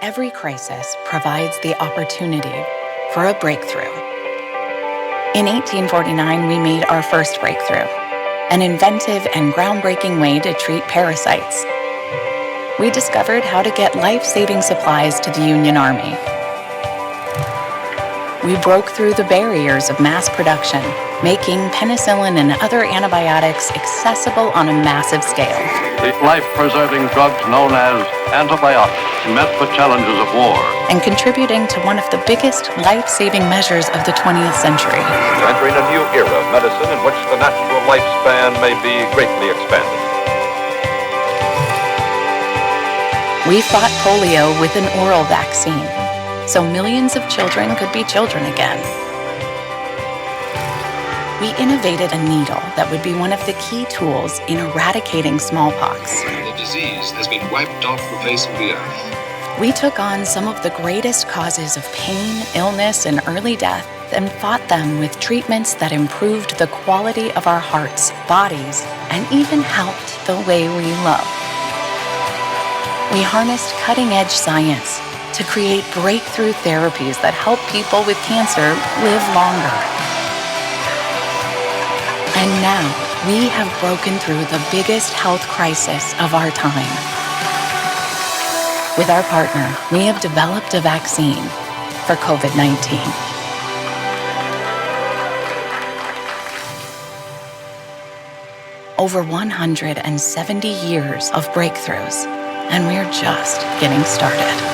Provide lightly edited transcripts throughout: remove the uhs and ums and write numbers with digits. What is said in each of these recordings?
Every crisis provides the opportunity for a breakthrough. In 1849, we made our first breakthrough, an inventive and groundbreaking way to treat parasites. We discovered how to get life-saving supplies to the Union Army. We broke through the barriers of mass production, making penicillin and other antibiotics accessible on a massive scale. The life-preserving drugs known as antibiotics met the challenges of war. And contributing to one of the biggest life-saving measures of the 20th century. Entering a new era of medicine in which the natural lifespan may be greatly expanded. We fought polio with an oral vaccine, so millions of children could be children again. We innovated a needle that would be one of the key tools in eradicating smallpox. The disease has been wiped off the face of the earth. We took on some of the greatest causes of pain, illness, and early death and fought them with treatments that improved the quality of our hearts, bodies, and even helped the way we love. We harnessed cutting-edge science to create breakthrough therapies that help people with cancer live longer. And now, we have broken through the biggest health crisis of our time. With our partner, we have developed a vaccine for COVID-19. Over 170 years of breakthroughs, and we're just getting started.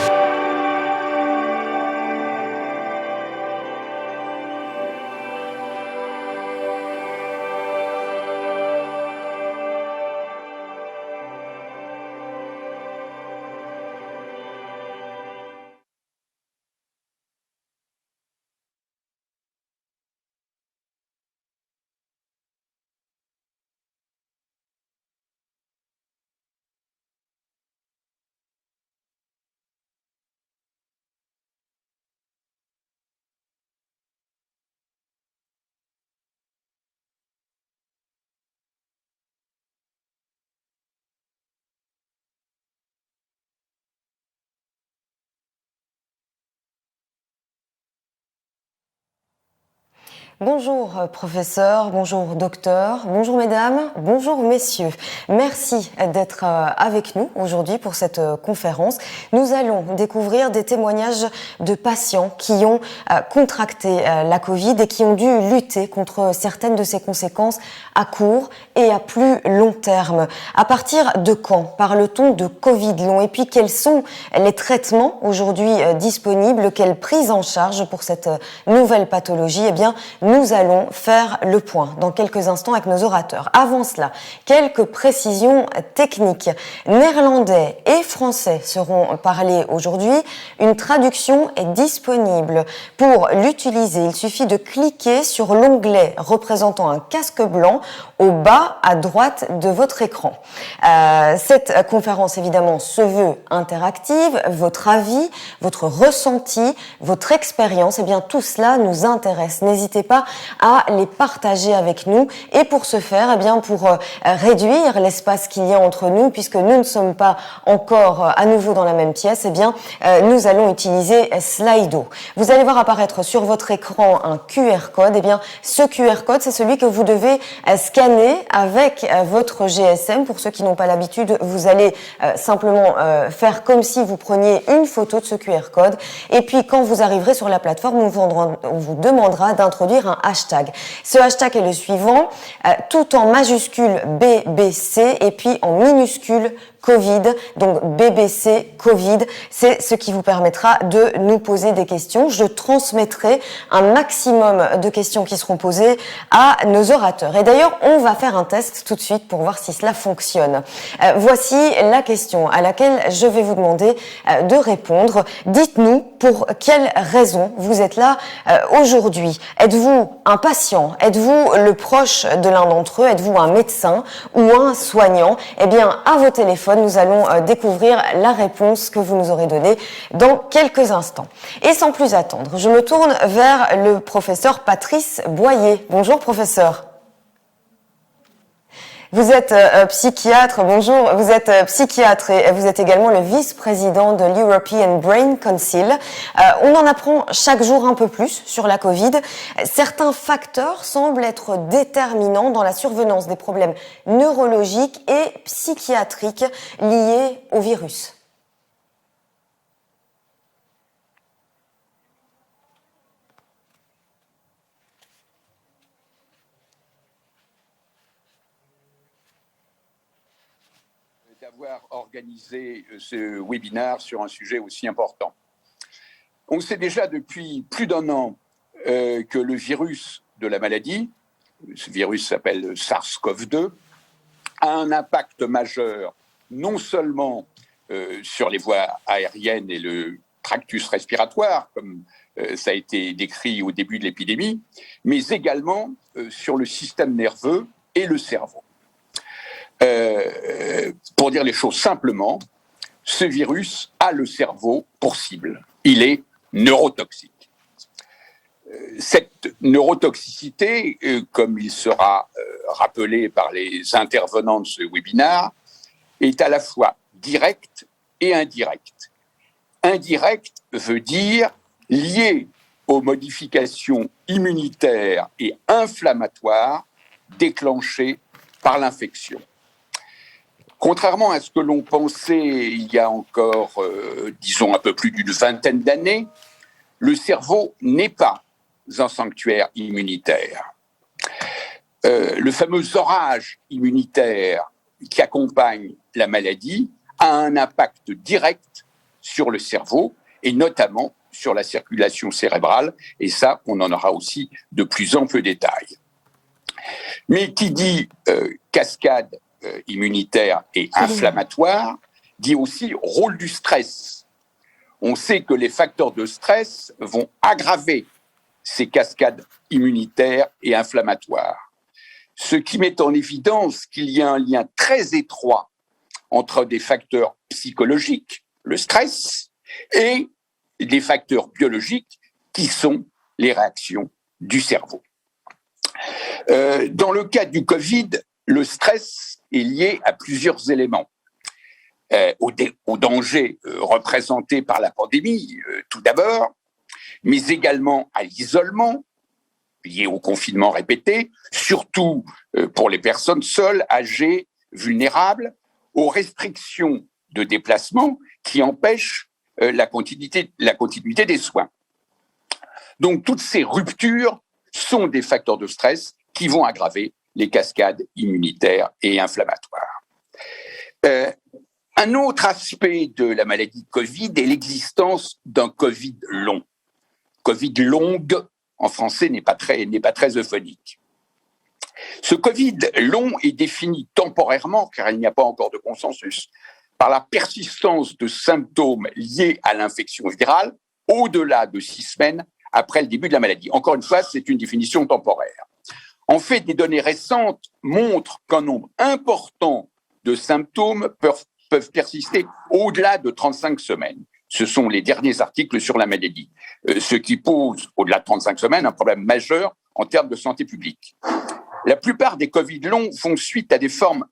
Bonjour professeur, bonjour docteur, bonjour mesdames, bonjour messieurs. Merci d'être avec nous aujourd'hui pour cette conférence. Nous allons découvrir des témoignages de patients qui ont contracté la Covid et qui ont dû lutter contre certaines de ses conséquences à court et à plus long terme. À partir de quand parle-t-on de Covid long? Et puis quels sont les traitements aujourd'hui disponibles? Quelle prise en charge pour cette nouvelle pathologie? Eh bien, nous allons faire le point dans quelques instants avec nos orateurs. Avant cela, quelques précisions techniques. Néerlandais et français seront parlés aujourd'hui. Une traduction est disponible. Pour l'utiliser, il suffit de cliquer sur l'onglet représentant un casque blanc au bas à droite de votre écran. Cette conférence, évidemment, se veut interactive. Votre avis, votre ressenti, votre expérience, eh bien, tout cela nous intéresse. N'hésitez pas à les partager avec nous. Et pour ce faire, eh bien, pour réduire l'espace qu'il y a entre nous, puisque nous ne sommes pas encore à nouveau dans la même pièce, eh bien, nous allons utiliser Slido. Vous allez voir apparaître sur votre écran un QR code. Eh bien, ce QR code, c'est celui que vous devez scanner avec votre GSM. Pour ceux qui n'ont pas l'habitude, vous allez simplement faire comme si vous preniez une photo de ce QR code. Et puis, quand vous arriverez sur la plateforme, on vous demandera d'introduire un hashtag. Ce hashtag est le suivant, tout en majuscule BBC et puis en minuscule Covid, donc BBC Covid, c'est ce qui vous permettra de nous poser des questions. Je transmettrai un maximum de questions qui seront posées à nos orateurs. Et d'ailleurs, on va faire un test tout de suite pour voir si cela fonctionne. Voici la question à laquelle je vais vous demander de répondre. Dites-nous pour quelles raisons vous êtes là aujourd'hui. Êtes-vous un patient? Êtes-vous le proche de l'un d'entre eux? Êtes-vous un médecin ou un soignant? Eh bien, à vos téléphones, nous allons découvrir la réponse que vous nous aurez donnée dans quelques instants. Et sans plus attendre, je me tourne vers le professeur Patrice Boyer. Bonjour professeur. Vous êtes psychiatre, bonjour, vous êtes psychiatre et vous êtes également le vice-président de l'European Brain Council. On en apprend chaque jour un peu plus sur la Covid. Certains facteurs semblent être déterminants dans la survenance des problèmes neurologiques et psychiatriques liés au virus. D'avoir organisé ce webinaire sur un sujet aussi important. On sait déjà depuis plus d'un an que le virus de la maladie, ce virus s'appelle SARS-CoV-2, a un impact majeur non seulement sur les voies aériennes et le tractus respiratoire, comme ça a été décrit au début de l'épidémie, mais également sur le système nerveux et le cerveau. Pour dire les choses simplement, ce virus a le cerveau pour cible. Il est neurotoxique. Cette neurotoxicité, comme il sera rappelé par les intervenants de ce webinaire, est à la fois directe et indirecte. Indirect veut dire lié aux modifications immunitaires et inflammatoires déclenchées par l'infection. Contrairement à ce que l'on pensait il y a encore, disons, un peu plus d'une vingtaine d'années, le cerveau n'est pas un sanctuaire immunitaire. Le fameux orage immunitaire qui accompagne la maladie a un impact direct sur le cerveau et notamment sur la circulation cérébrale. Et ça, on en aura aussi de plus amples détails. Mais qui dit cascade immunitaire et inflammatoire, dit aussi rôle du stress. On sait que les facteurs de stress vont aggraver ces cascades immunitaires et inflammatoires. Ce qui met en évidence qu'il y a un lien très étroit entre des facteurs psychologiques, le stress, et des facteurs biologiques qui sont les réactions du cerveau. Dans le cas du Covid, le stress est lié à plusieurs éléments. Au danger représenté par la pandémie, tout d'abord, mais également à l'isolement lié au confinement répété, surtout pour les personnes seules, âgées, vulnérables, aux restrictions de déplacement qui empêchent la continuité des soins. Donc, toutes ces ruptures sont des facteurs de stress qui vont aggraver les cascades immunitaires et inflammatoires. Un autre aspect de la maladie de Covid est l'existence d'un Covid long. Covid longue, en français, n'est pas très euphonique. Ce Covid long est défini temporairement, car il n'y a pas encore de consensus, par la persistance de symptômes liés à l'infection virale au-delà de 6 semaines après le début de la maladie. Encore une fois, c'est une définition temporaire. En fait, des données récentes montrent qu'un nombre important de symptômes peuvent persister au-delà de 35 semaines. Ce sont les derniers articles sur la maladie, ce qui pose, au-delà de 35 semaines, un problème majeur en termes de santé publique. La plupart des Covid longs font suite à des formes,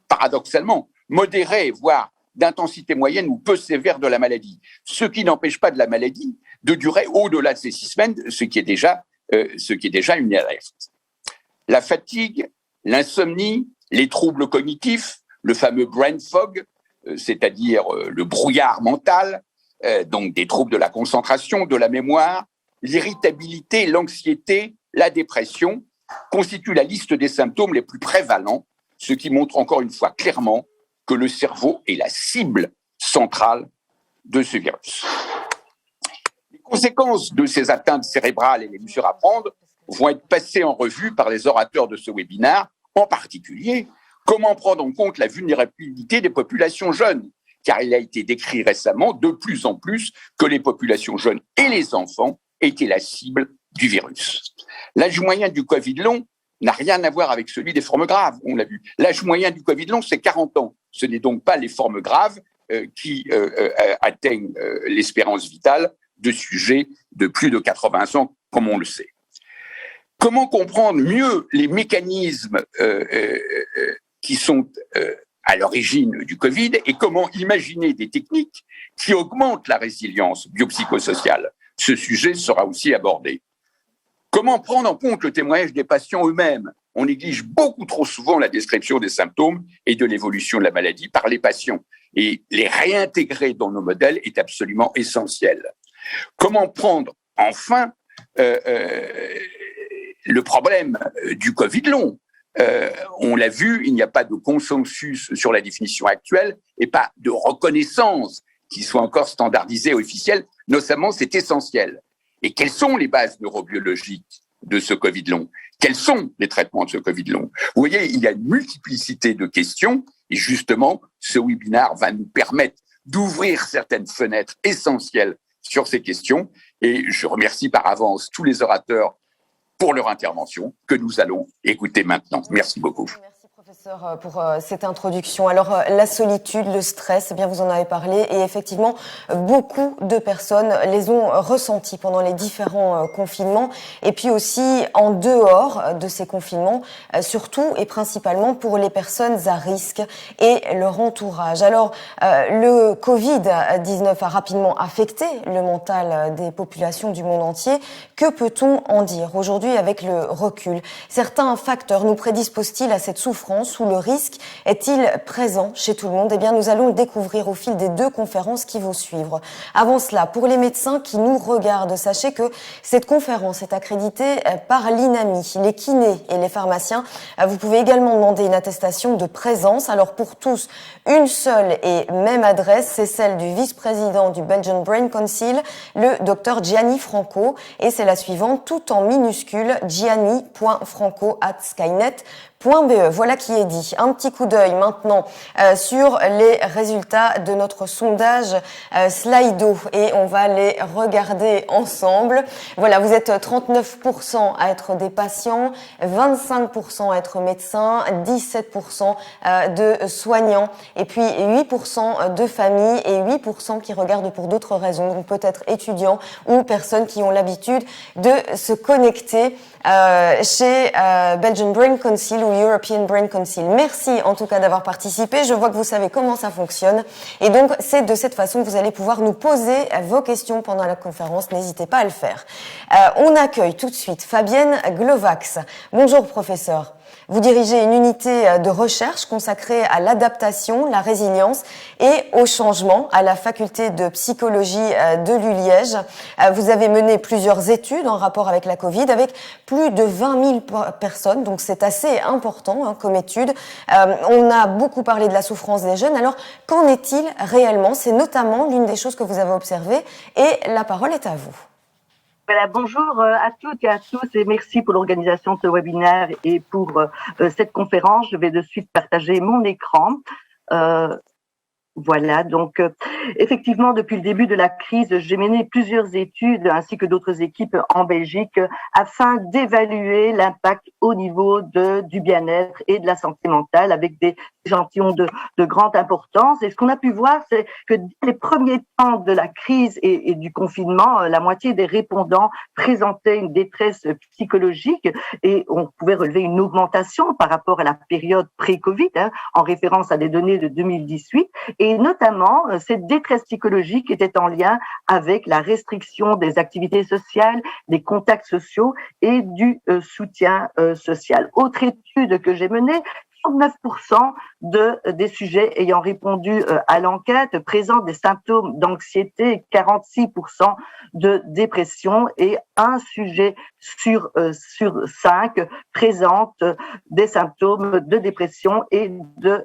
paradoxalement, modérées, voire d'intensité moyenne ou peu sévère de la maladie, ce qui n'empêche pas de la maladie de durer au-delà de ces 6 semaines, ce qui est déjà une alerte. La fatigue, l'insomnie, les troubles cognitifs, le fameux brain fog, c'est-à-dire le brouillard mental, donc des troubles de la concentration, de la mémoire, l'irritabilité, l'anxiété, la dépression, constituent la liste des symptômes les plus prévalents, ce qui montre encore une fois clairement que le cerveau est la cible centrale de ce virus. Les conséquences de ces atteintes cérébrales et les mesures à prendre vont être passées en revue par les orateurs de ce webinaire, en particulier comment prendre en compte la vulnérabilité des populations jeunes, car il a été décrit récemment de plus en plus que les populations jeunes et les enfants étaient la cible du virus. L'âge moyen du Covid long n'a rien à voir avec celui des formes graves, on l'a vu. L'âge moyen du Covid long, c'est 40 ans. Ce n'est donc pas les formes graves qui atteignent l'espérance vitale de sujets de plus de 80 ans, comme on le sait. Comment comprendre mieux les mécanismes qui sont à l'origine du Covid et comment imaginer des techniques qui augmentent la résilience biopsychosociale. Ce sujet sera aussi abordé. Comment prendre en compte le témoignage des patients eux-mêmes? On néglige beaucoup trop souvent la description des symptômes et de l'évolution de la maladie par les patients. Et les réintégrer dans nos modèles est absolument essentiel. Comment prendre enfin le problème du Covid long? On l'a vu, il n'y a pas de consensus sur la définition actuelle et pas de reconnaissance qui soit encore standardisée et officielle. Notamment, c'est essentiel. Et quelles sont les bases neurobiologiques de ce Covid long? Quels sont les traitements de ce Covid long? Vous voyez, il y a une multiplicité de questions et justement, ce webinaire va nous permettre d'ouvrir certaines fenêtres essentielles sur ces questions. Et je remercie par avance tous les orateurs pour leur intervention que nous allons écouter maintenant. Merci beaucoup. Merci professeur pour cette introduction. Alors la solitude, le stress, eh bien vous en avez parlé et effectivement beaucoup de personnes les ont ressentis pendant les différents confinements et puis aussi en dehors de ces confinements, surtout et principalement pour les personnes à risque et leur entourage. Alors le Covid-19 a rapidement affecté le mental des populations du monde entier. Que peut-on en dire aujourd'hui avec le recul? Certains facteurs nous prédisposent-ils à cette souffrance ou le risque est-il présent chez tout le monde? Eh bien, nous allons le découvrir au fil des 2 conférences qui vont suivre. Avant cela, pour les médecins qui nous regardent, sachez que cette conférence est accréditée par l'INAMI, les kinés et les pharmaciens. Vous pouvez également demander une attestation de présence. Alors, pour tous, une seule et même adresse, c'est celle du vice-président du Belgian Brain Council, le Dr Gianni Franco, et c'est la suivante, tout en minuscule, gianni.franco@skynet.be. Voilà qui est dit. Un petit coup d'œil maintenant sur les résultats de notre sondage Slido et on va les regarder ensemble. Voilà, vous êtes 39% à être des patients, 25% à être médecins, 17% de soignants et puis 8% de familles et 8% qui regardent pour d'autres raisons, donc peut-être étudiants ou personnes qui ont l'habitude de se connecter chez Belgian Brain Council ou European Brain Council. Merci en tout cas d'avoir participé. Je vois que vous savez comment ça fonctionne. Et donc, c'est de cette façon que vous allez pouvoir nous poser vos questions pendant la conférence. N'hésitez pas à le faire. On accueille tout de suite Fabienne Glovax. Bonjour professeur. Vous dirigez une unité de recherche consacrée à l'adaptation, la résilience et au changement à la faculté de psychologie de l'ULiège. Vous avez mené plusieurs études en rapport avec la Covid avec plus de 20 000 personnes, donc c'est assez important comme étude. On a beaucoup parlé de la souffrance des jeunes, alors qu'en est-il réellement? C'est notamment l'une des choses que vous avez observées et la parole est à vous. Voilà, bonjour à toutes et à tous et merci pour l'organisation de ce webinaire et pour cette conférence. Je vais de suite partager mon écran. Voilà, donc effectivement, depuis le début de la crise, j'ai mené plusieurs études ainsi que d'autres équipes en Belgique afin d'évaluer l'impact au niveau du bien-être et de la santé mentale avec des échantillons de grande importance. Et ce qu'on a pu voir, c'est que dès les premiers temps de la crise et du confinement, la moitié des répondants présentaient une détresse psychologique et on pouvait relever une augmentation par rapport à la période pré-Covid, en référence à des données de 2018. Et notamment, cette détresse psychologique était en lien avec la restriction des activités sociales, des contacts sociaux et du soutien social. Autre étude que j'ai menée, 39% des sujets ayant répondu à l'enquête présentent des symptômes d'anxiété, 46% de dépression et un sujet sur 5 présente des symptômes de dépression et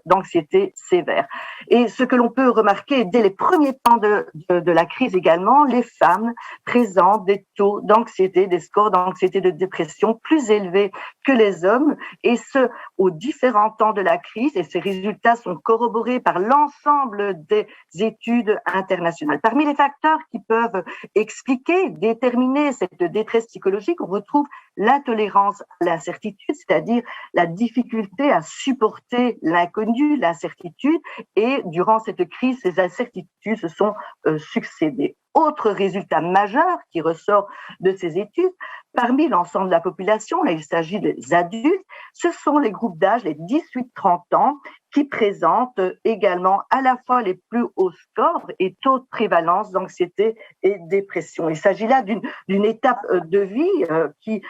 d'anxiété sévère. Et ce que l'on peut remarquer dès les premiers temps de la crise également, les femmes présentent des taux d'anxiété, des scores d'anxiété de dépression plus élevés que les hommes et ce, aux différents temps de la crise et ces résultats sont corroborés par l'ensemble des études internationales. Parmi les facteurs qui peuvent expliquer, déterminer cette détresse psychologique, on retrouve l'intolérance à l'incertitude, c'est-à-dire la difficulté à supporter l'inconnu, l'incertitude, et durant cette crise, ces incertitudes se sont succédées. Autre résultat majeur qui ressort de ces études, parmi l'ensemble de la population, là il s'agit des adultes, ce sont les groupes d'âge, les 18-30 ans, qui présentent également à la fois les plus hauts scores et taux de prévalence d'anxiété et dépression. Il s'agit là d'une étape de vie qui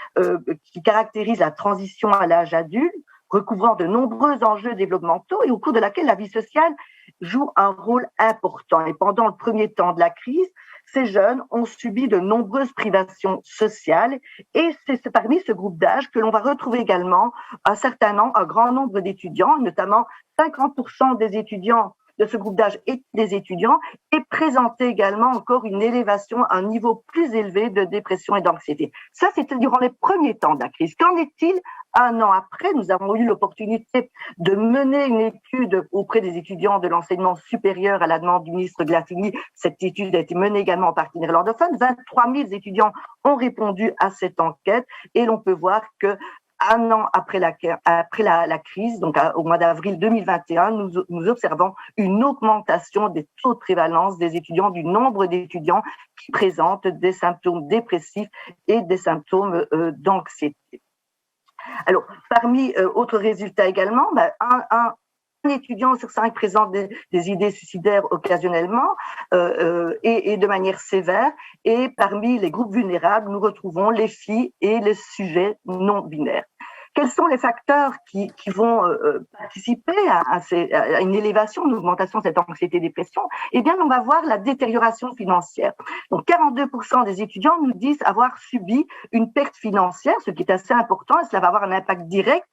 caractérise la transition à l'âge adulte, recouvrant de nombreux enjeux développementaux et au cours de laquelle la vie sociale joue un rôle important. Et pendant le premier temps de la crise, ces jeunes ont subi de nombreuses privations sociales et c'est parmi ce groupe d'âge que l'on va retrouver également un grand nombre d'étudiants, notamment 50% des étudiants de ce groupe d'âge et des étudiants, et présentaient également encore une élévation, un niveau plus élevé de dépression et d'anxiété. Ça, c'était durant les premiers temps de la crise. Qu'en est-il un an après? Nous avons eu l'opportunité de mener une étude auprès des étudiants de l'enseignement supérieur à la demande du ministre Glattini. Cette étude a été menée également en partie néerlandophone. 23 000 étudiants ont répondu à cette enquête et l'on peut voir que un an après la crise, donc au mois d'avril 2021, nous observons une augmentation des taux de prévalence des étudiants, du nombre d'étudiants qui présentent des symptômes dépressifs et des symptômes d'anxiété. Alors, parmi autres résultats également, un étudiant sur 5 présente des idées suicidaires occasionnellement et de manière sévère. Et parmi les groupes vulnérables, nous retrouvons les filles et les sujets non binaires. Quels sont les facteurs qui vont participer à une élévation, une augmentation de cette anxiété-dépression? Eh bien, on va voir la détérioration financière. Donc, 42% des étudiants nous disent avoir subi une perte financière, ce qui est assez important, et cela va avoir un impact direct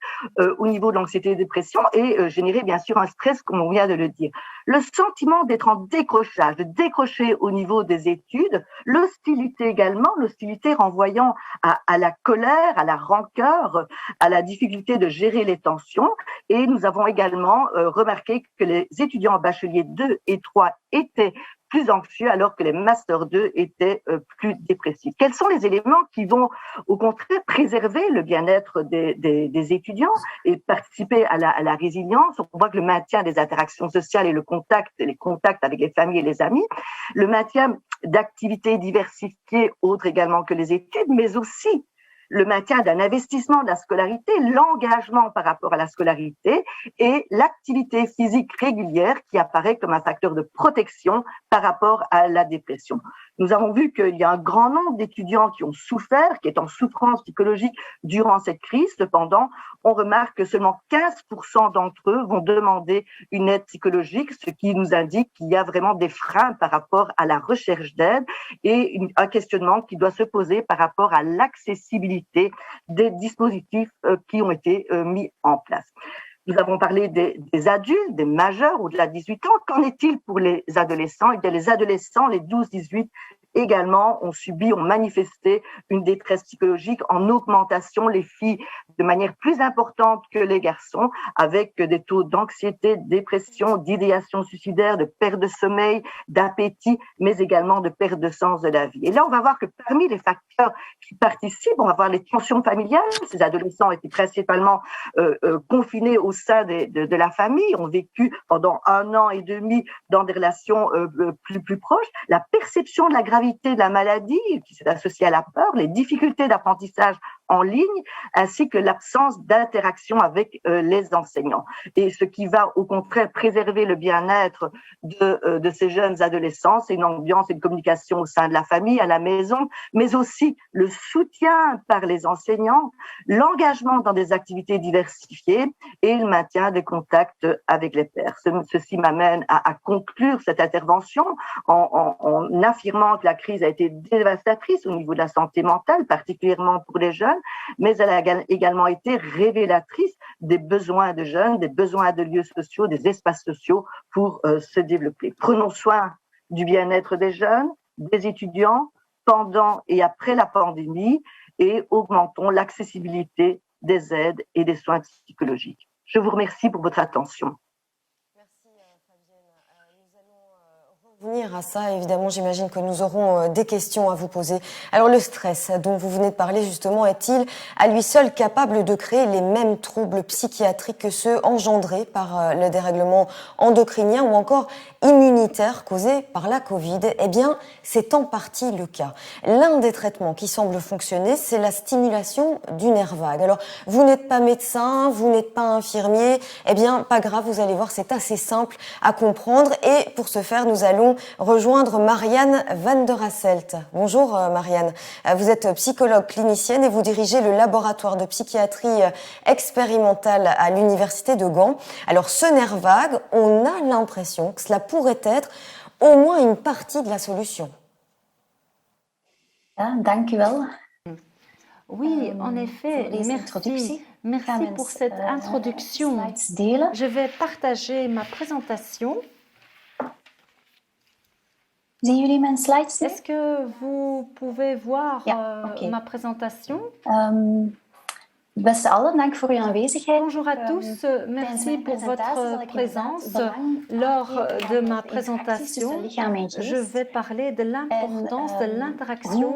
au niveau de l'anxiété-dépression et générer bien sûr un stress, comme on vient de le dire. Le sentiment d'être en décrochage, de décrocher au niveau des études, l'hostilité également, l'hostilité renvoyant à la colère, à la rancœur, à la difficulté de gérer les tensions. Et nous avons également remarqué que les étudiants en bachelier 2 et 3 étaient plus anxieux alors que les Master 2 étaient plus dépressifs. Quels sont les éléments qui vont au contraire préserver le bien-être des étudiants et participer à la résilience? On voit que le maintien des interactions sociales et les contacts avec les familles et les amis, le maintien d'activités diversifiées autres également que les études, mais aussi le maintien d'un investissement de la scolarité, l'engagement par rapport à la scolarité et l'activité physique régulière qui apparaît comme un facteur de protection par rapport à la dépression. Nous avons vu qu'il y a un grand nombre d'étudiants qui ont souffert, qui est en souffrance psychologique durant cette crise. Cependant, on remarque que seulement 15% d'entre eux vont demander une aide psychologique, ce qui nous indique qu'il y a vraiment des freins par rapport à la recherche d'aide et un questionnement qui doit se poser par rapport à l'accessibilité des dispositifs qui ont été mis en place. Nous avons parlé des adultes, des majeurs au-delà de 18 ans. Qu'en est-il pour les adolescents? Eh bien, les adolescents, les 12-18, également ont manifesté une détresse psychologique en augmentation, les filles de manière plus importante que les garçons, avec des taux d'anxiété, de dépression, d'idéation suicidaire, de perte de sommeil, d'appétit, mais également de perte de sens de la vie. Et là, on va voir que parmi les facteurs qui participent, on va voir les tensions familiales. Ces adolescents étaient principalement confinés au sein de la famille, ont vécu pendant 1 an et demi dans des relations plus proches. La perception de la gravité de la maladie qui s'est associée à la peur, les difficultés d'apprentissage en ligne, ainsi que l'absence d'interaction avec les enseignants. Et ce qui va au contraire préserver le bien-être de ces jeunes adolescents, c'est une ambiance et une communication au sein de la famille, à la maison, mais aussi le soutien par les enseignants, l'engagement dans des activités diversifiées et le maintien des contacts avec les pairs. Ceci m'amène à conclure cette intervention en affirmant que la crise a été dévastatrice au niveau de la santé mentale, particulièrement pour les jeunes, mais elle a également été révélatrice des besoins de jeunes, des besoins de lieux sociaux, des espaces sociaux pour se développer. Prenons soin du bien-être des jeunes, des étudiants, pendant et après la pandémie, et augmentons l'accessibilité des aides et des soins psychologiques. Je vous remercie pour votre attention. Merci Fabienne. Nous allons revenir revenir à ça, évidemment, j'imagine que nous aurons des questions à vous poser. Alors le stress dont vous venez de parler justement, est-il à lui seul capable de créer les mêmes troubles psychiatriques que ceux engendrés par le dérèglement endocrinien ou encore immunitaire causé par la Covid? Eh bien, c'est en partie le cas. L'un des traitements qui semble fonctionner, c'est la stimulation du nerf vague. Alors, vous n'êtes pas médecin, vous n'êtes pas infirmier, eh bien, pas grave, vous allez voir, c'est assez simple à comprendre. Et pour ce faire, nous allons rejoindre Marianne van der Hasselt. Bonjour Marianne, vous êtes psychologue clinicienne et vous dirigez le laboratoire de psychiatrie expérimentale à l'université de Gand. Alors, ce nerf vague, on a l'impression que cela pourrait être au moins une partie de la solution. Dank u wel. Oui, en effet, merci pour cette introduction. Je vais partager ma présentation. Zien jullie mijn slides nu? Est-ce que vous pouvez voir ma présentation? Beste allen, dank voor uw aanwezigheid. Bonjour à tous, merci pour votre présence. Lors de ma présentation, je vais parler de l'importance de l'interaction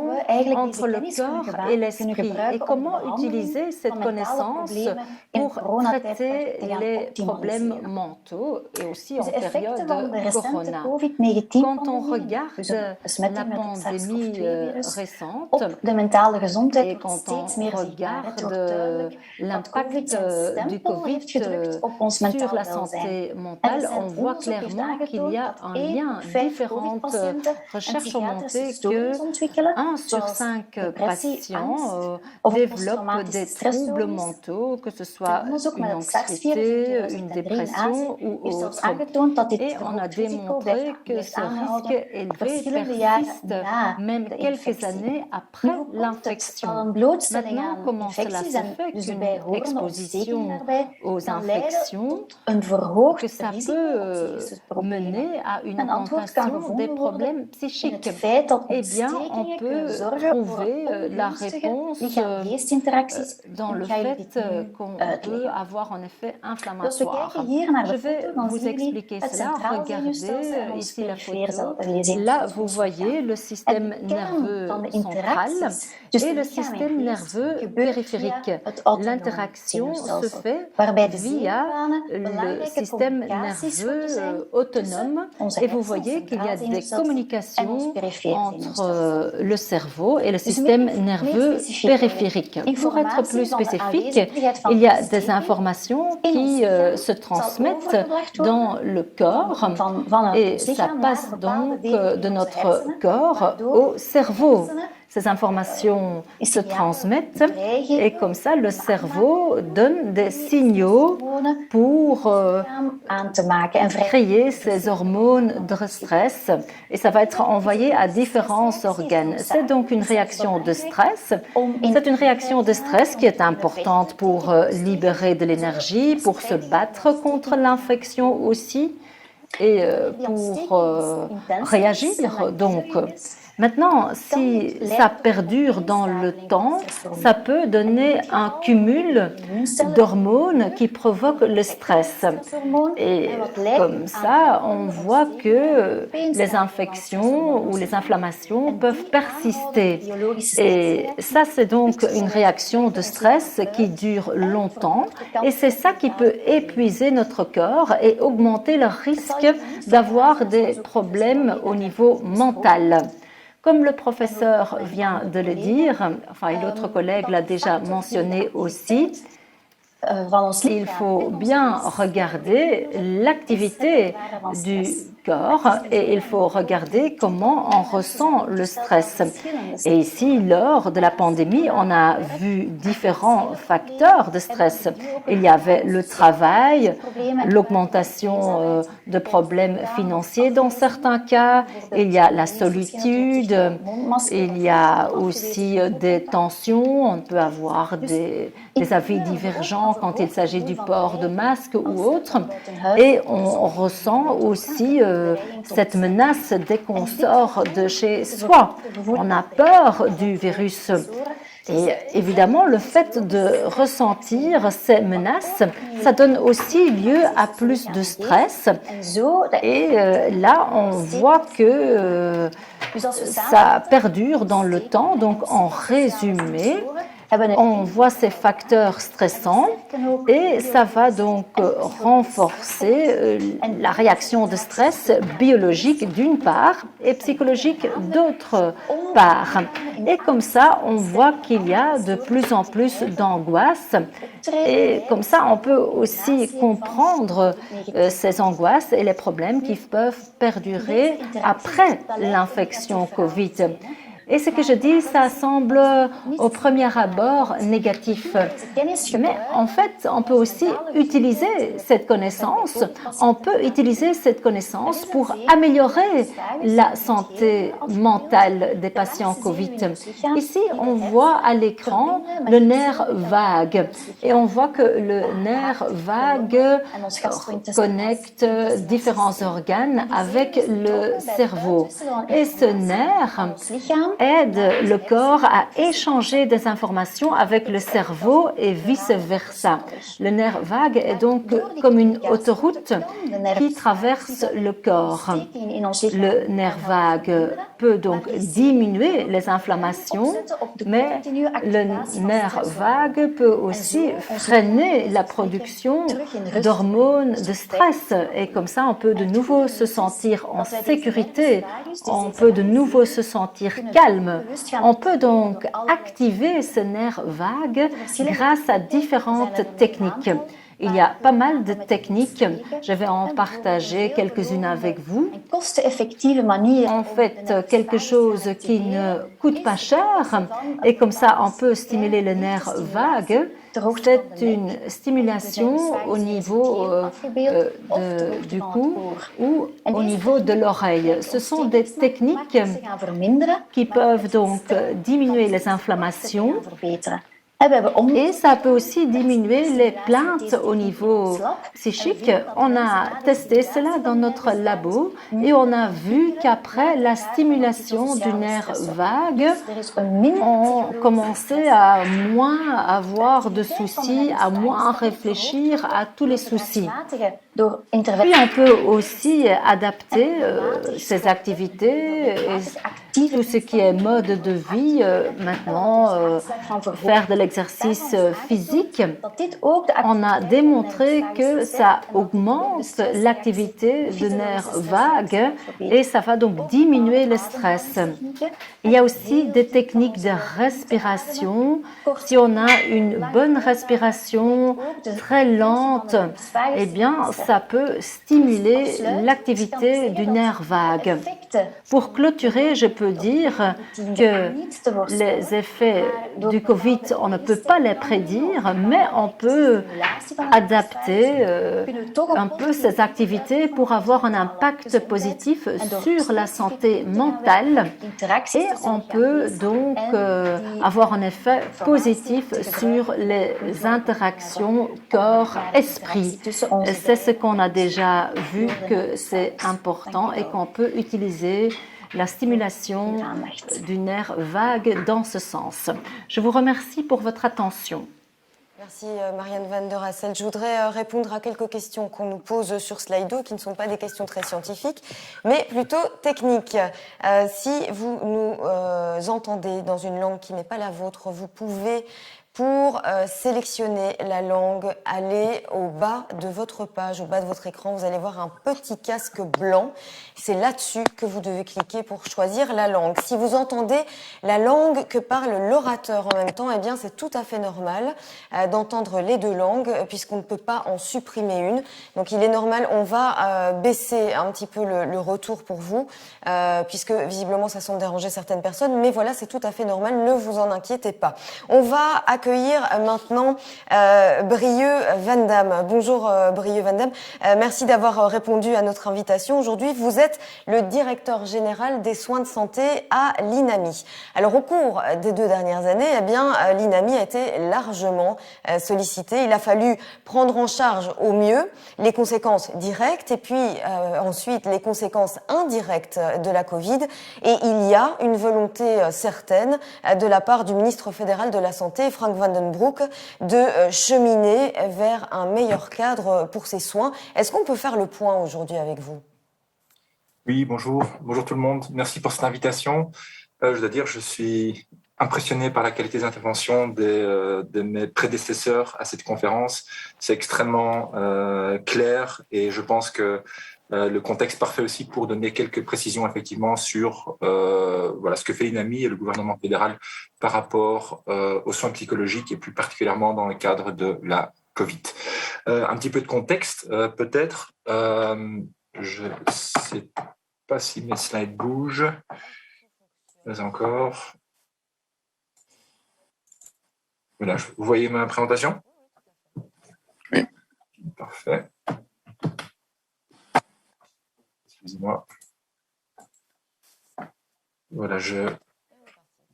entre le corps et l'esprit et comment utiliser cette connaissance pour traiter les problèmes mentaux et aussi en période corona. Quand on regarde la pandémie récente et quand on regarde l'impact du Covid sur la santé mentale, on voit clairement qu'il y a un lien. Différentes recherches ont montré que 1 sur 5 patients développent des troubles mentaux, que ce soit une anxiété, une dépression ou autre. Et on a démontré que ce risque élevé persiste même quelques années après l'infection. Maintenant, comment cela se fait qu'une exposition aux infections, que ça peut mener à une augmentation des problèmes psychiques? Eh bien, on peut trouver la réponse dans le fait qu'on peut avoir un effet inflammatoire. Je vais vous expliquer cela. Regardez ici la photo. Là, vous voyez le système nerveux central et le système nerveux périphérique. L'interaction se fait via le système nerveux autonome et vous voyez qu'il y a des communications entre le cerveau et le système nerveux périphérique. Pour être plus spécifique, il y a des informations qui se transmettent dans le corps et ça passe donc de notre corps au cerveau. Ces informations se transmettent et comme ça, le cerveau donne des signaux pour créer ces hormones de stress et ça va être envoyé à différents organes. C'est donc une réaction de stress. C'est une réaction de stress qui est importante pour libérer de l'énergie, pour se battre contre l'infection aussi et pour réagir. Donc, maintenant, si ça perdure dans le temps, ça peut donner un cumul d'hormones qui provoquent le stress. Et comme ça, on voit que les infections ou les inflammations peuvent persister. Et ça, c'est donc une réaction de stress qui dure longtemps. Et c'est ça qui peut épuiser notre corps et augmenter le risque d'avoir des problèmes au niveau mental. Comme le professeur vient de le dire, enfin et l'autre collègue l'a déjà mentionné aussi, il faut bien regarder l'activité du corps et il faut regarder comment on ressent le stress. Et ici, lors de la pandémie, on a vu différents facteurs de stress. Il y avait le travail, l'augmentation de problèmes financiers dans certains cas, il y a la solitude, il y a aussi des tensions, on peut avoir des avis divergents quand il s'agit du port de masque ou autre. Et on ressent aussi cette menace dès qu'on sort de chez soi. On a peur du virus. Et évidemment, le fait de ressentir ces menaces, ça donne aussi lieu à plus de stress. Et là, on voit que ça perdure dans le temps. Donc, en résumé, on voit ces facteurs stressants et ça va donc renforcer la réaction de stress biologique d'une part et psychologique d'autre part. Et comme ça, on voit qu'il y a de plus en plus d'angoisse. Et comme ça, on peut aussi comprendre ces angoisses et les problèmes qui peuvent perdurer après l'infection Covid. Et ce que je dis, ça semble au premier abord négatif. Mais en fait, on peut aussi utiliser cette connaissance. On peut utiliser cette connaissance pour améliorer la santé mentale des patients Covid. Ici, on voit à l'écran le nerf vague. Et on voit que le nerf vague connecte différents organes avec le cerveau. Et ce nerf aide le corps à échanger des informations avec le cerveau et vice-versa. Le nerf vague est donc comme une autoroute qui traverse le corps. Le nerf vague peut donc diminuer les inflammations, mais le nerf vague peut aussi freiner la production d'hormones de stress. Et comme ça, on peut de nouveau se sentir en sécurité, on peut de nouveau se sentir calme. On peut donc activer ce nerf vague grâce à différentes techniques. Il y a pas mal de techniques, je vais en partager quelques-unes avec vous. En fait, quelque chose qui ne coûte pas cher et comme ça on peut stimuler le nerf vague. C'est une stimulation au niveau du cou ou au niveau de l'oreille. Ce sont des techniques qui peuvent donc diminuer les inflammations. Et ça peut aussi diminuer les plaintes au niveau psychique. On a testé cela dans notre labo et on a vu qu'après la stimulation du nerf vague, on commençait à moins avoir de soucis, à moins réfléchir à tous les soucis. Puis on peut aussi adapter ces activités et tout ce qui est mode de vie maintenant, faire de l'exercice physique. On a démontré que ça augmente l'activité de nerfs vagues et ça va donc diminuer le stress. Il y a aussi des techniques de respiration. Si on a une bonne respiration très lente, eh bien, ça peut stimuler l'activité du nerf vague. Pour clôturer, je peux dire que les effets du Covid, on ne peut pas les prédire, mais on peut adapter un peu ces activités pour avoir un impact positif sur la santé mentale et on peut donc avoir un effet positif sur les interactions corps-esprit. C'est ce qu'on a déjà vu que c'est important et qu'on peut utiliser la stimulation du nerf vague dans ce sens. Je vous remercie pour votre attention. Merci Marianne Van Der Hassel. Je voudrais répondre à quelques questions qu'on nous pose sur Slido, qui ne sont pas des questions très scientifiques, mais plutôt techniques. Si vous nous entendez dans une langue qui n'est pas la vôtre, vous pouvez, pour sélectionner la langue, aller au bas de votre page, au bas de votre écran, vous allez voir un petit casque blanc. C'est là-dessus que vous devez cliquer pour choisir la langue. Si vous entendez la langue que parle l'orateur en même temps, eh bien c'est tout à fait normal d'entendre les deux langues puisqu'on ne peut pas en supprimer une. Donc il est normal, on va baisser un petit peu le retour pour vous puisque visiblement ça semble déranger certaines personnes, mais voilà, c'est tout à fait normal, ne vous en inquiétez pas. On va accueillir accueillir maintenant Brieux Van Damme. Bonjour Brieux Van Damme, merci d'avoir répondu à notre invitation. Aujourd'hui, vous êtes le directeur général des soins de santé à l'INAMI. Alors au cours des 2 dernières années, eh bien, l'INAMI a été largement sollicité. Il a fallu prendre en charge au mieux les conséquences directes et puis ensuite les conséquences indirectes de la Covid. Et il y a une volonté certaine de la part du ministre fédéral de la Santé, Frank Vandenbroek, de cheminer vers un meilleur cadre pour ces soins. Est-ce qu'on peut faire le point aujourd'hui avec vous ? Oui, bonjour. Bonjour tout le monde. Merci pour cette invitation. Je dois dire, je suis impressionné par la qualité des interventions de mes prédécesseurs à cette conférence. C'est extrêmement clair et je pense que le contexte parfait aussi pour donner quelques précisions effectivement sur ce que fait l'INAMI et le gouvernement fédéral par rapport aux soins psychologiques et plus particulièrement dans le cadre de la Covid. Un petit peu de contexte peut-être. Je ne sais pas si mes slides bougent. Pas encore. Voilà, vous voyez ma présentation ? Oui. Parfait. Excusez-moi.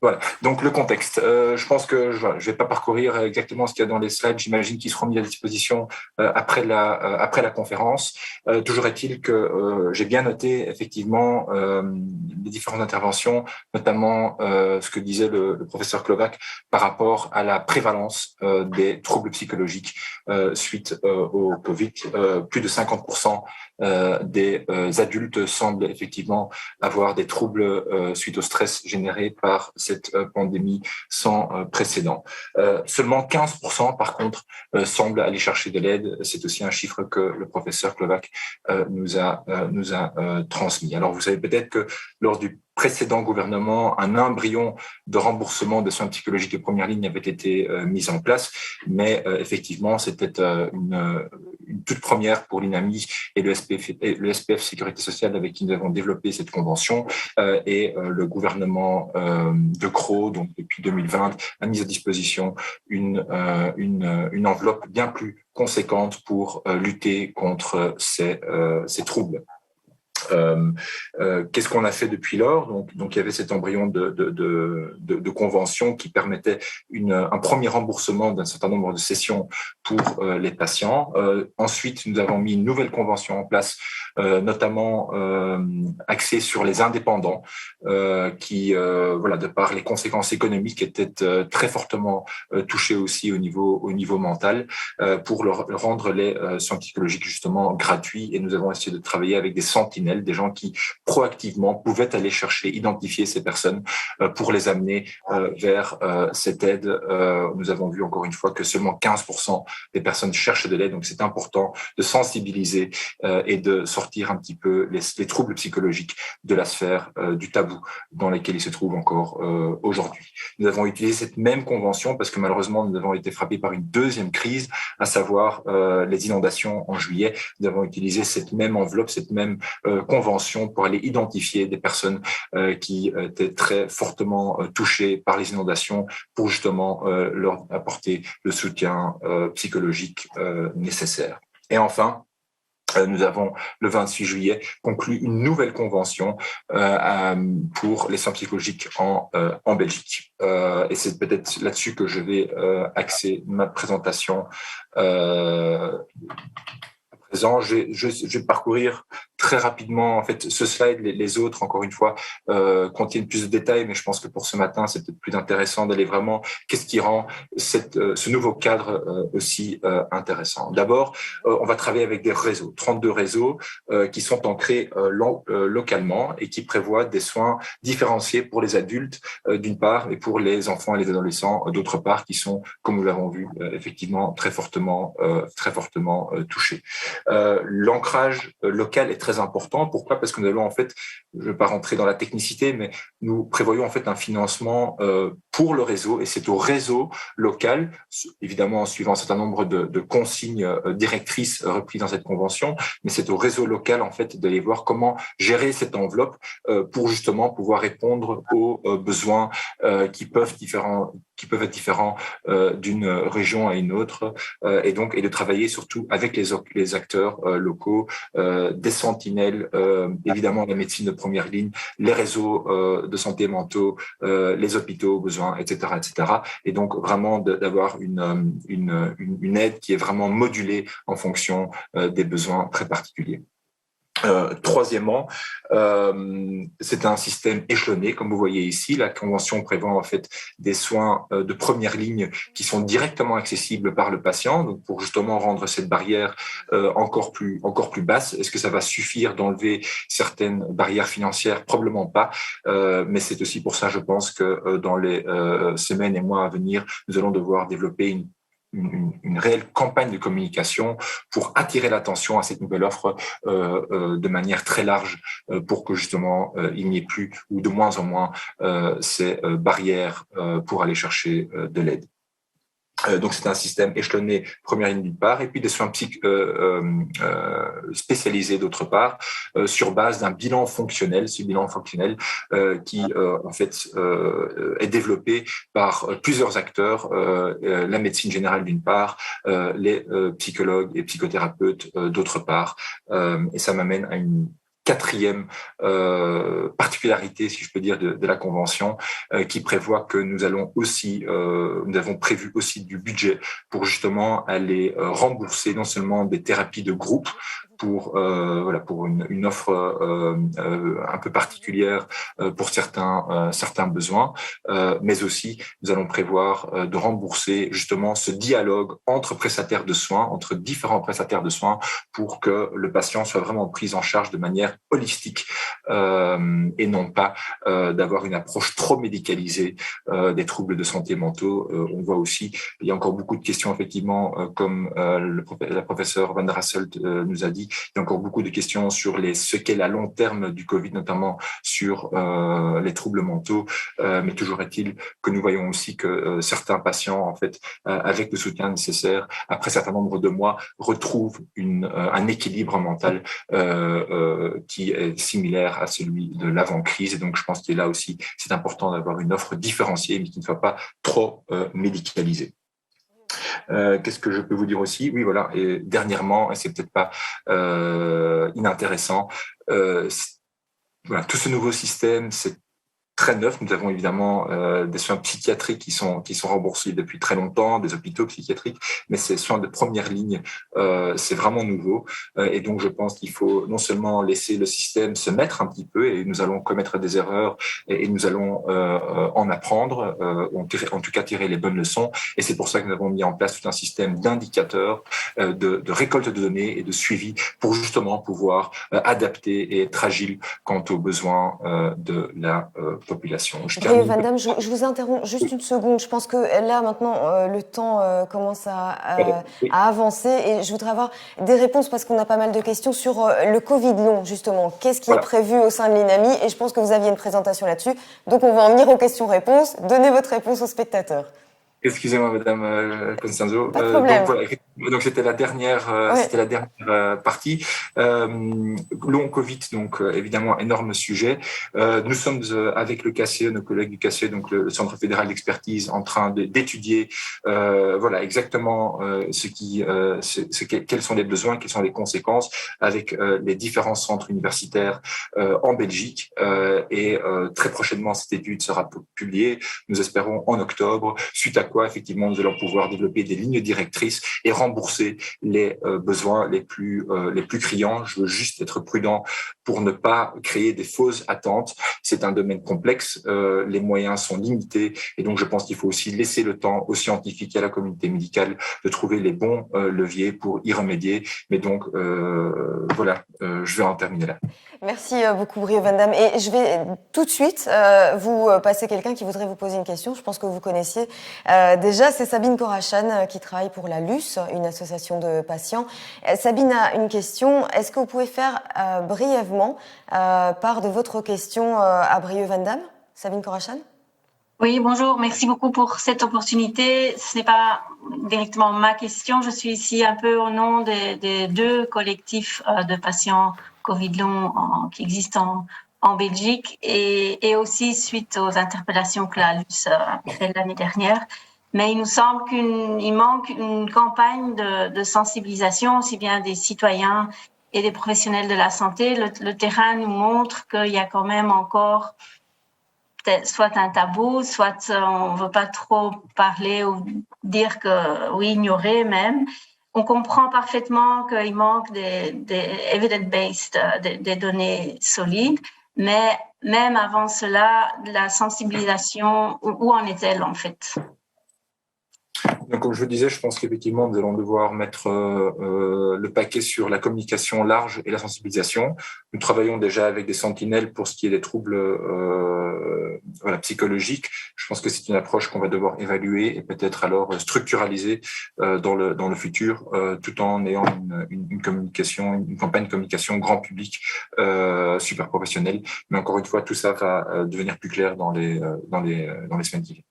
Voilà, donc le contexte. Je pense que je ne vais pas parcourir exactement ce qu'il y a dans les slides. J'imagine qu'ils seront mis à disposition après la conférence. Toujours est-il que j'ai bien noté effectivement les différentes interventions, notamment ce que disait le professeur Klovac par rapport à la prévalence des troubles psychologiques suite au Covid. Plus de 50% des adultes semblent effectivement avoir des troubles suite au stress généré par cette pandémie sans précédent. Seulement 15% par contre semblent aller chercher de l'aide. C'est aussi un chiffre que le professeur Klovac nous a transmis. Alors vous savez peut-être que lors du précédent gouvernement, un embryon de remboursement de soins psychologiques de première ligne avait été mis en place, mais effectivement, c'était une toute première pour l'INAMI et le SPF Sécurité Sociale avec qui nous avons développé cette convention et le gouvernement de Croo, donc depuis 2020, a mis à disposition une enveloppe bien plus conséquente pour lutter contre ces troubles. Qu'est-ce qu'on a fait depuis lors ? Donc il y avait cet embryon de convention qui permettait un premier remboursement d'un certain nombre de sessions pour les patients. Ensuite, nous avons mis une nouvelle convention en place, notamment axée sur les indépendants, qui, de par les conséquences économiques, étaient très fortement touchés aussi au niveau mental, pour leur rendre les soins psychologiques justement gratuits. Et nous avons essayé de travailler avec des sentinelles, des gens qui proactivement pouvaient aller chercher, identifier ces personnes pour les amener vers cette aide. Nous avons vu encore une fois que seulement 15% des personnes cherchent de l'aide, donc c'est important de sensibiliser et de sortir un petit peu les troubles psychologiques de la sphère du tabou dans laquelle ils se trouvent encore aujourd'hui. Nous avons utilisé cette même convention parce que malheureusement nous avons été frappés par une deuxième crise, à savoir les inondations en juillet. Nous avons utilisé cette même enveloppe, cette même convention pour aller identifier des personnes qui étaient très fortement touchées par les inondations pour justement leur apporter le soutien psychologique nécessaire. Et enfin, nous avons, le 26 juillet, conclu une nouvelle convention pour les soins psychologiques en Belgique. Et c'est peut-être là-dessus que je vais axer ma présentation présent. Je vais parcourir très rapidement en fait ce slide. Les autres, encore une fois, contiennent plus de détails, mais je pense que pour ce matin, c'est peut-être plus intéressant d'aller vraiment qu'est-ce qui rend ce nouveau cadre aussi intéressant. D'abord, on va travailler avec des réseaux, 32 réseaux qui sont ancrés localement et qui prévoient des soins différenciés pour les adultes d'une part et pour les enfants et les adolescents d'autre part, qui sont, comme nous l'avons vu, effectivement très fortement touchés. L'ancrage local est très important. Pourquoi ? Parce que nous allons en fait, je ne vais pas rentrer dans la technicité, mais nous prévoyons en fait un financement pour le réseau, et c'est au réseau local, évidemment en suivant un certain nombre de consignes directrices reprises dans cette convention, mais c'est au réseau local en fait d'aller voir comment gérer cette enveloppe pour justement pouvoir répondre aux besoins qui qui peuvent être différents d'une région à une autre, et de travailler surtout avec les acteurs locaux, des sentinelles, évidemment la médecine de première ligne, les réseaux de santé mentaux, les hôpitaux au besoin, etc., etc. Et donc vraiment d'avoir une aide qui est vraiment modulée en fonction des besoins très particuliers. Troisièmement, c'est un système échelonné, comme vous voyez ici. La convention prévoit en fait des soins de première ligne qui sont directement accessibles par le patient, donc pour justement rendre cette barrière encore plus basse. Est-ce que ça va suffire d'enlever certaines barrières financières? Probablement pas, mais c'est aussi pour ça, je pense, que dans les semaines et mois à venir, nous allons devoir développer une réelle campagne de communication pour attirer l'attention à cette nouvelle offre de manière très large pour que justement il n'y ait plus ou de moins en moins ces barrières pour aller chercher de l'aide. Donc c'est un système échelonné, première ligne d'une part, et puis des soins spécialisés d'autre part, sur base d'un bilan fonctionnel, ce bilan fonctionnel qui en fait est développé par plusieurs acteurs, la médecine générale d'une part, les psychologues et psychothérapeutes d'autre part, et ça m'amène à une quatrième particularité, si je peux dire, de la convention, qui prévoit que nous avons prévu aussi du budget pour justement aller rembourser non seulement des thérapies de groupe pour une offre un peu particulière pour certains besoins, mais aussi nous allons prévoir de rembourser justement ce dialogue entre prestataires de soins, entre différents prestataires de soins, pour que le patient soit vraiment pris en charge de manière holistique et non pas d'avoir une approche trop médicalisée des troubles de santé mentaux. On voit aussi, il y a encore beaucoup de questions effectivement, comme la professeure Van der Hasselt nous a dit, il y a encore beaucoup de questions sur les séquelles à long terme du Covid, notamment sur les troubles mentaux, mais toujours est-il que nous voyons aussi que certains patients, en fait, avec le soutien nécessaire, après un certain nombre de mois, retrouvent un équilibre mental qui est similaire à celui de l'avant-crise. Et donc, je pense qu'il est là aussi, c'est important d'avoir une offre différenciée, mais qui ne soit pas trop médicalisée. Qu'est-ce que je peux vous dire aussi? Oui, voilà. Et dernièrement, et c'est peut-être pas inintéressant, voilà, tout ce nouveau système, c'est très neuf. Nous avons évidemment des soins psychiatriques qui sont remboursés depuis très longtemps, des hôpitaux psychiatriques, mais ces soins de première ligne, c'est vraiment nouveau. Et donc, je pense qu'il faut non seulement laisser le système se mettre un petit peu, et nous allons commettre des erreurs, et nous allons en apprendre, en tout cas tirer les bonnes leçons. Et c'est pour ça que nous avons mis en place tout un système d'indicateurs, de récolte de données et de suivi pour justement pouvoir adapter et être agile quant aux besoins de la population. Brieux Van Damme, je vous interromps juste une seconde. Je pense que là, maintenant, le temps commence à avancer et je voudrais avoir des réponses parce qu'on a pas mal de questions sur le Covid long, justement. Qu'est-ce qui est prévu au sein de l'INAMI? Et je pense que vous aviez une présentation là-dessus. Donc, on va en venir aux questions-réponses. Donnez votre réponse aux spectateurs. Excusez-moi, Madame Constanzo. Pas de problème. Donc c'était la dernière, partie. Long Covid, donc évidemment énorme sujet. Nous sommes avec le KCE, nos collègues du KCE, donc le Centre fédéral d'expertise, en train d'étudier, exactement quels sont les besoins, quelles sont les conséquences avec les différents centres universitaires en Belgique. Et très prochainement, cette étude sera publiée. Nous espérons en octobre. Suite à quoi, effectivement, nous allons pouvoir développer des lignes directrices et rembourser les besoins les plus criants. Je veux juste être prudent pour ne pas créer des fausses attentes. C'est un domaine complexe, les moyens sont limités et donc je pense qu'il faut aussi laisser le temps aux scientifiques et à la communauté médicale de trouver les bons leviers pour y remédier. Mais donc, je vais en terminer là. Merci beaucoup, Brieux Van Damme. Et je vais tout de suite vous passer quelqu'un qui voudrait vous poser une question. Je pense que vous connaissiez déjà, c'est Sabine Korachan qui travaille pour la LUS, une association de patients. Sabine a une question. Est-ce que vous pouvez faire brièvement part de votre question à Brieux Van Damme? Sabine Korachan? Oui, bonjour. Merci beaucoup pour cette opportunité. Ce n'est pas directement ma question. Je suis ici un peu au nom des deux collectifs de patients Covid long qui existent en Belgique et aussi suite aux interpellations que la LUS a fait l'année dernière. Mais il nous semble qu'il manque une campagne de sensibilisation, aussi bien des citoyens et des professionnels de la santé. Le terrain nous montre qu'il y a quand même encore soit un tabou, soit on ne veut pas trop parler ou dire ou ignorer même. On comprend parfaitement qu'il manque des evidence-based, des données solides, mais même avant cela, la sensibilisation, où en est-elle en fait? Donc, comme je le disais, je pense qu'effectivement, nous allons devoir mettre le paquet sur la communication large et la sensibilisation. Nous travaillons déjà avec des sentinelles pour ce qui est des troubles psychologiques. Je pense que c'est une approche qu'on va devoir évaluer et peut-être alors structuraliser dans le futur, tout en ayant une communication, une campagne de communication grand public super professionnelle. Mais encore une fois, tout ça va devenir plus clair dans les semaines qui viennent.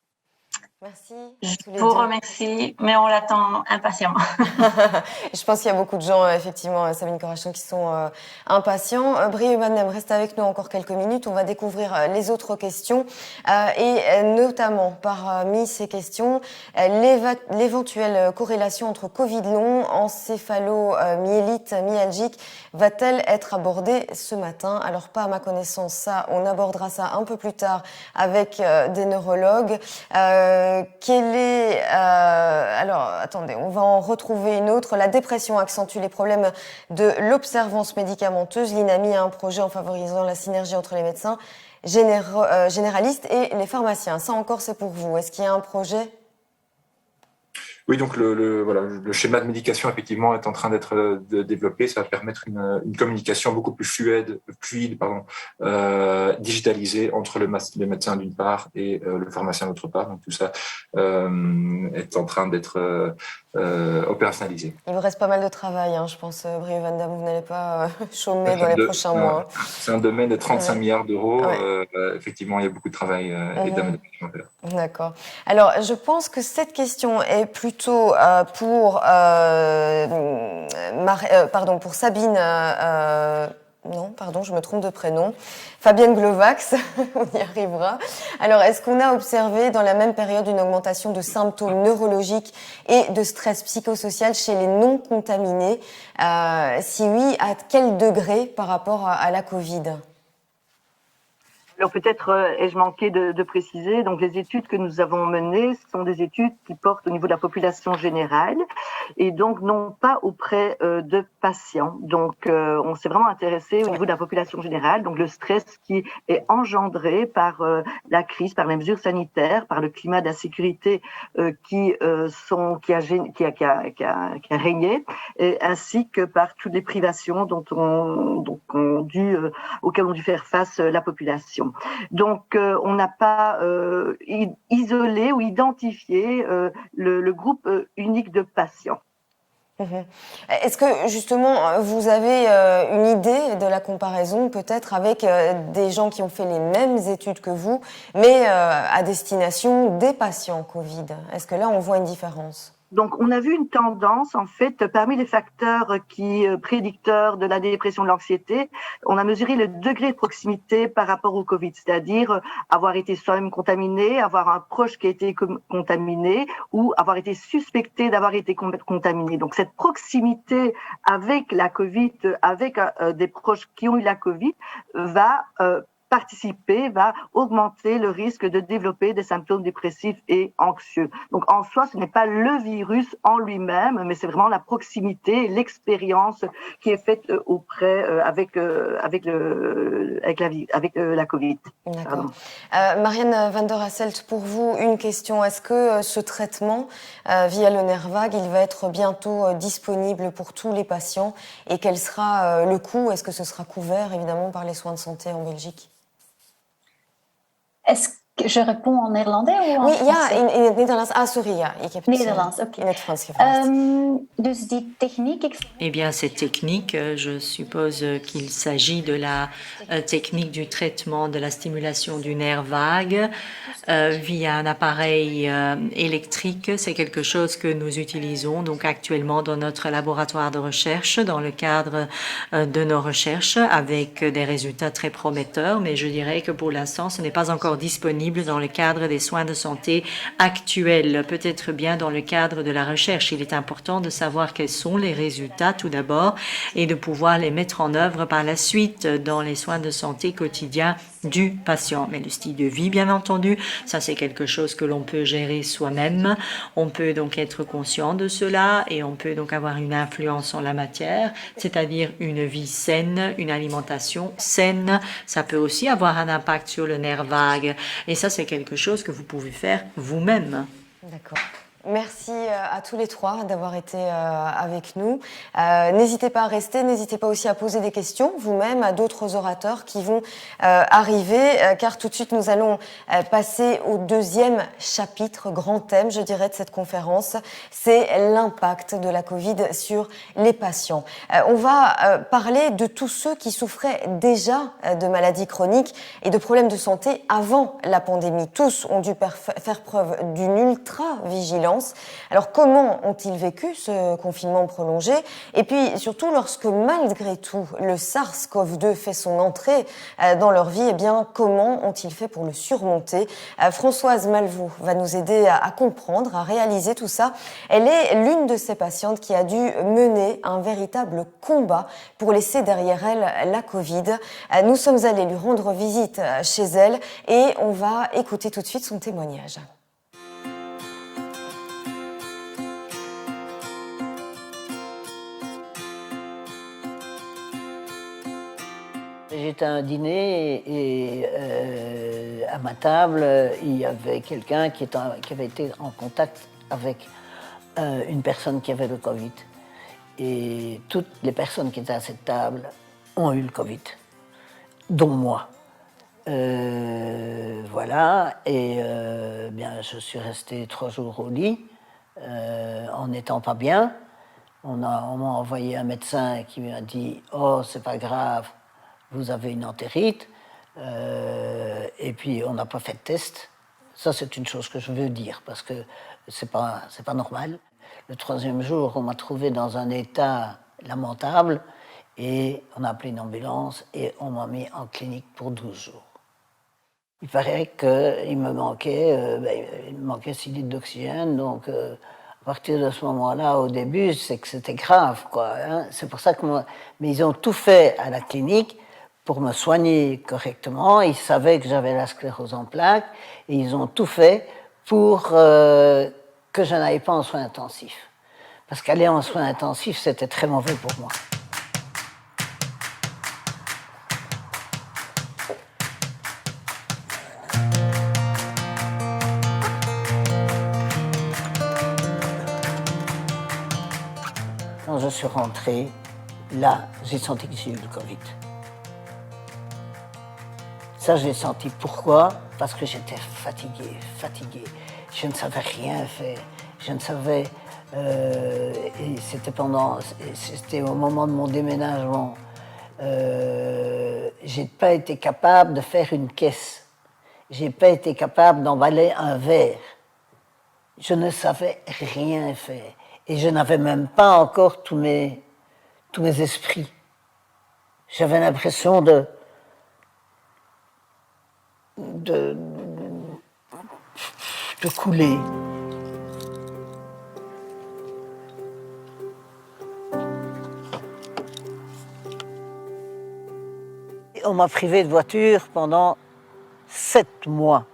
Merci. Je vous remercie, mais on l'attend impatiemment. Je pense qu'il y a beaucoup de gens, effectivement, Sabine Corachon, qui sont impatients. Brie Van Damme, reste avec nous encore quelques minutes. On va découvrir les autres questions et notamment parmi ces questions, l'éventuelle corrélation entre Covid long, encéphalomyélite myalgique va-t-elle être abordée ce matin? Alors pas à ma connaissance, ça, on abordera ça un peu plus tard avec des neurologues. Alors, attendez, on va en retrouver une autre. La dépression accentue les problèmes de l'observance médicamenteuse. L'INAMI a un projet en favorisant la synergie entre les médecins généralistes et les pharmaciens. Ça encore, c'est pour vous. Est-ce qu'il y a un projet ? Oui, donc le schéma de médication effectivement est en train d'être développé. Ça va permettre une communication beaucoup plus fluide, digitalisée entre les médecins d'une part et le pharmacien d'autre part. Donc tout ça est en train d'être opérationnalisé. Il vous reste pas mal de travail, je pense, Brie Van Damme. Vous n'allez pas chômer dans les prochains mois. C'est un domaine de 35 milliards d'euros. Ouais. Effectivement, il y a beaucoup de travail et d'amélioration à faire. D'accord. Alors, je pense que cette question est plutôt pour Sabine. Non, pardon, je me trompe de prénom. Fabienne Glovax, on y arrivera. Alors, est-ce qu'on a observé dans la même période une augmentation de symptômes neurologiques et de stress psychosocial chez les non contaminés? Si oui, à quel degré par rapport à la Covid? Alors peut-être ai-je manqué de préciser, donc les études que nous avons menées sont des études qui portent au niveau de la population générale et donc non pas auprès de patients. Donc on s'est vraiment intéressé au niveau de la population générale, donc le stress qui est engendré par la crise, par les mesures sanitaires, par le climat d'insécurité qui a régné, ainsi que par toutes les privations auxquelles ont dû faire face la population. Donc, on n'a pas isolé ou identifié le groupe unique de patients. Est-ce que, justement, vous avez une idée de la comparaison, peut-être, avec des gens qui ont fait les mêmes études que vous, mais à destination des patients Covid? Est-ce que là, on voit une différence? Donc, on a vu une tendance, en fait, parmi les facteurs prédicteurs de la dépression, de l'anxiété, on a mesuré le degré de proximité par rapport au Covid, c'est-à-dire avoir été soi-même contaminé, avoir un proche qui a été contaminé ou avoir été suspecté d'avoir été contaminé. Donc, cette proximité avec la Covid, avec des proches qui ont eu la Covid, va augmenter le risque de développer des symptômes dépressifs et anxieux. Donc, en soi, ce n'est pas le virus en lui-même, mais c'est vraiment la proximité, l'expérience qui est faite avec la Covid. D'accord. Marianne van der Hasselt, pour vous, une question. Est-ce que ce traitement via le nerf vague, il va être bientôt disponible pour tous les patients et quel sera le coût? Est-ce que ce sera couvert, évidemment, par les soins de santé en Belgique? Je réponds en néerlandais ou en français? Ja, in het Nederlands. Ah, sorry, ja. Ik heb Nederlands, het oké. in het Frans gevraagd. Dus die techniek... Eh bien, cette technique, je suppose qu'il s'agit de la technique du traitement de la stimulation du nerf vague via un appareil électrique. C'est quelque chose que nous utilisons donc actuellement dans notre laboratoire de recherche, dans le cadre de nos recherches, avec des résultats très prometteurs. Mais je dirais que pour l'instant, ce n'est pas encore disponible dans le cadre des soins de santé actuels. Peut-être bien dans le cadre de la recherche. Il est important de savoir quels sont les résultats tout d'abord et de pouvoir les mettre en œuvre par la suite dans les soins de santé quotidiens du patient. Mais le style de vie, bien entendu, ça c'est quelque chose que l'on peut gérer soi-même. On peut donc être conscient de cela et on peut donc avoir une influence en la matière, c'est-à-dire une vie saine, une alimentation saine. Ça peut aussi avoir un impact sur le nerf vague et ça c'est quelque chose que vous pouvez faire vous-même. D'accord. Merci à tous les trois d'avoir été avec nous. N'hésitez pas à rester, n'hésitez pas aussi à poser des questions vous-même à d'autres orateurs qui vont arriver, car tout de suite nous allons passer au deuxième chapitre, grand thème, je dirais, de cette conférence, c'est l'impact de la Covid sur les patients. On va parler de tous ceux qui souffraient déjà de maladies chroniques et de problèmes de santé avant la pandémie. Tous ont dû faire preuve d'une ultra-vigilance. Alors comment ont-ils vécu ce confinement prolongé? Et puis surtout lorsque malgré tout le SARS-CoV-2 fait son entrée dans leur vie, eh bien comment ont-ils fait pour le surmonter? Françoise Malvoux va nous aider à comprendre, à réaliser tout ça. Elle est l'une de ces patientes qui a dû mener un véritable combat pour laisser derrière elle la Covid. Nous sommes allés lui rendre visite chez elle et on va écouter tout de suite son témoignage. J'étais à un dîner et à ma table, il y avait quelqu'un qui avait été en contact avec une personne qui avait le Covid. Et toutes les personnes qui étaient à cette table ont eu le Covid, dont moi. Voilà, et bien, je suis restée 3 jours au lit en n'étant pas bien. On m'a envoyé un médecin qui m'a dit « Oh, c'est pas grave, vous avez une entérite ». Et puis, on n'a pas fait de test. Ça, c'est une chose que je veux dire, parce que c'est pas normal. Le 3e jour, on m'a trouvé dans un état lamentable, et on a appelé une ambulance, et on m'a mis en clinique pour 12 jours. Il paraît qu'il me manquait 6 litres d'oxygène, donc à partir de ce moment-là, au début, c'est que c'était grave, quoi. Hein. C'est pour ça que mais ils ont tout fait à la clinique pour me soigner correctement. Ils savaient que j'avais la sclérose en plaques et ils ont tout fait pour que je n'aille pas en soins intensifs. Parce qu'aller en soins intensifs, c'était très mauvais pour moi. Quand je suis rentrée, là, j'ai senti que j'ai eu le Covid. Ça, je l'ai senti. Pourquoi? Parce que j'étais fatiguée. Je ne savais rien faire. Je ne savais... et c'était au moment de mon déménagement. J'ai pas été capable de faire une caisse. J'ai pas été capable d'emballer un verre. Je ne savais rien faire. Et je n'avais même pas encore tous mes esprits. J'avais l'impression de couler. On m'a privé de voiture pendant 7 mois.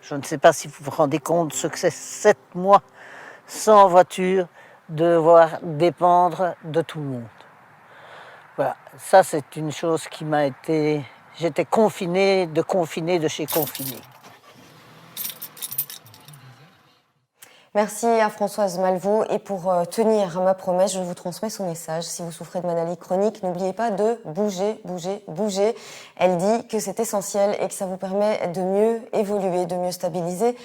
Je ne sais pas si vous vous rendez compte ce que c'est 7 mois sans voiture, devoir dépendre de tout le monde. Voilà, ça c'est une chose qui m'a été... J'étais confinée de chez confiné. Merci à Françoise Malvaux. Et pour tenir ma promesse, je vous transmets son message. Si vous souffrez de maladie chronique, n'oubliez pas de bouger, bouger, bouger. Elle dit que c'est essentiel et que ça vous permet de mieux évoluer, de mieux stabiliser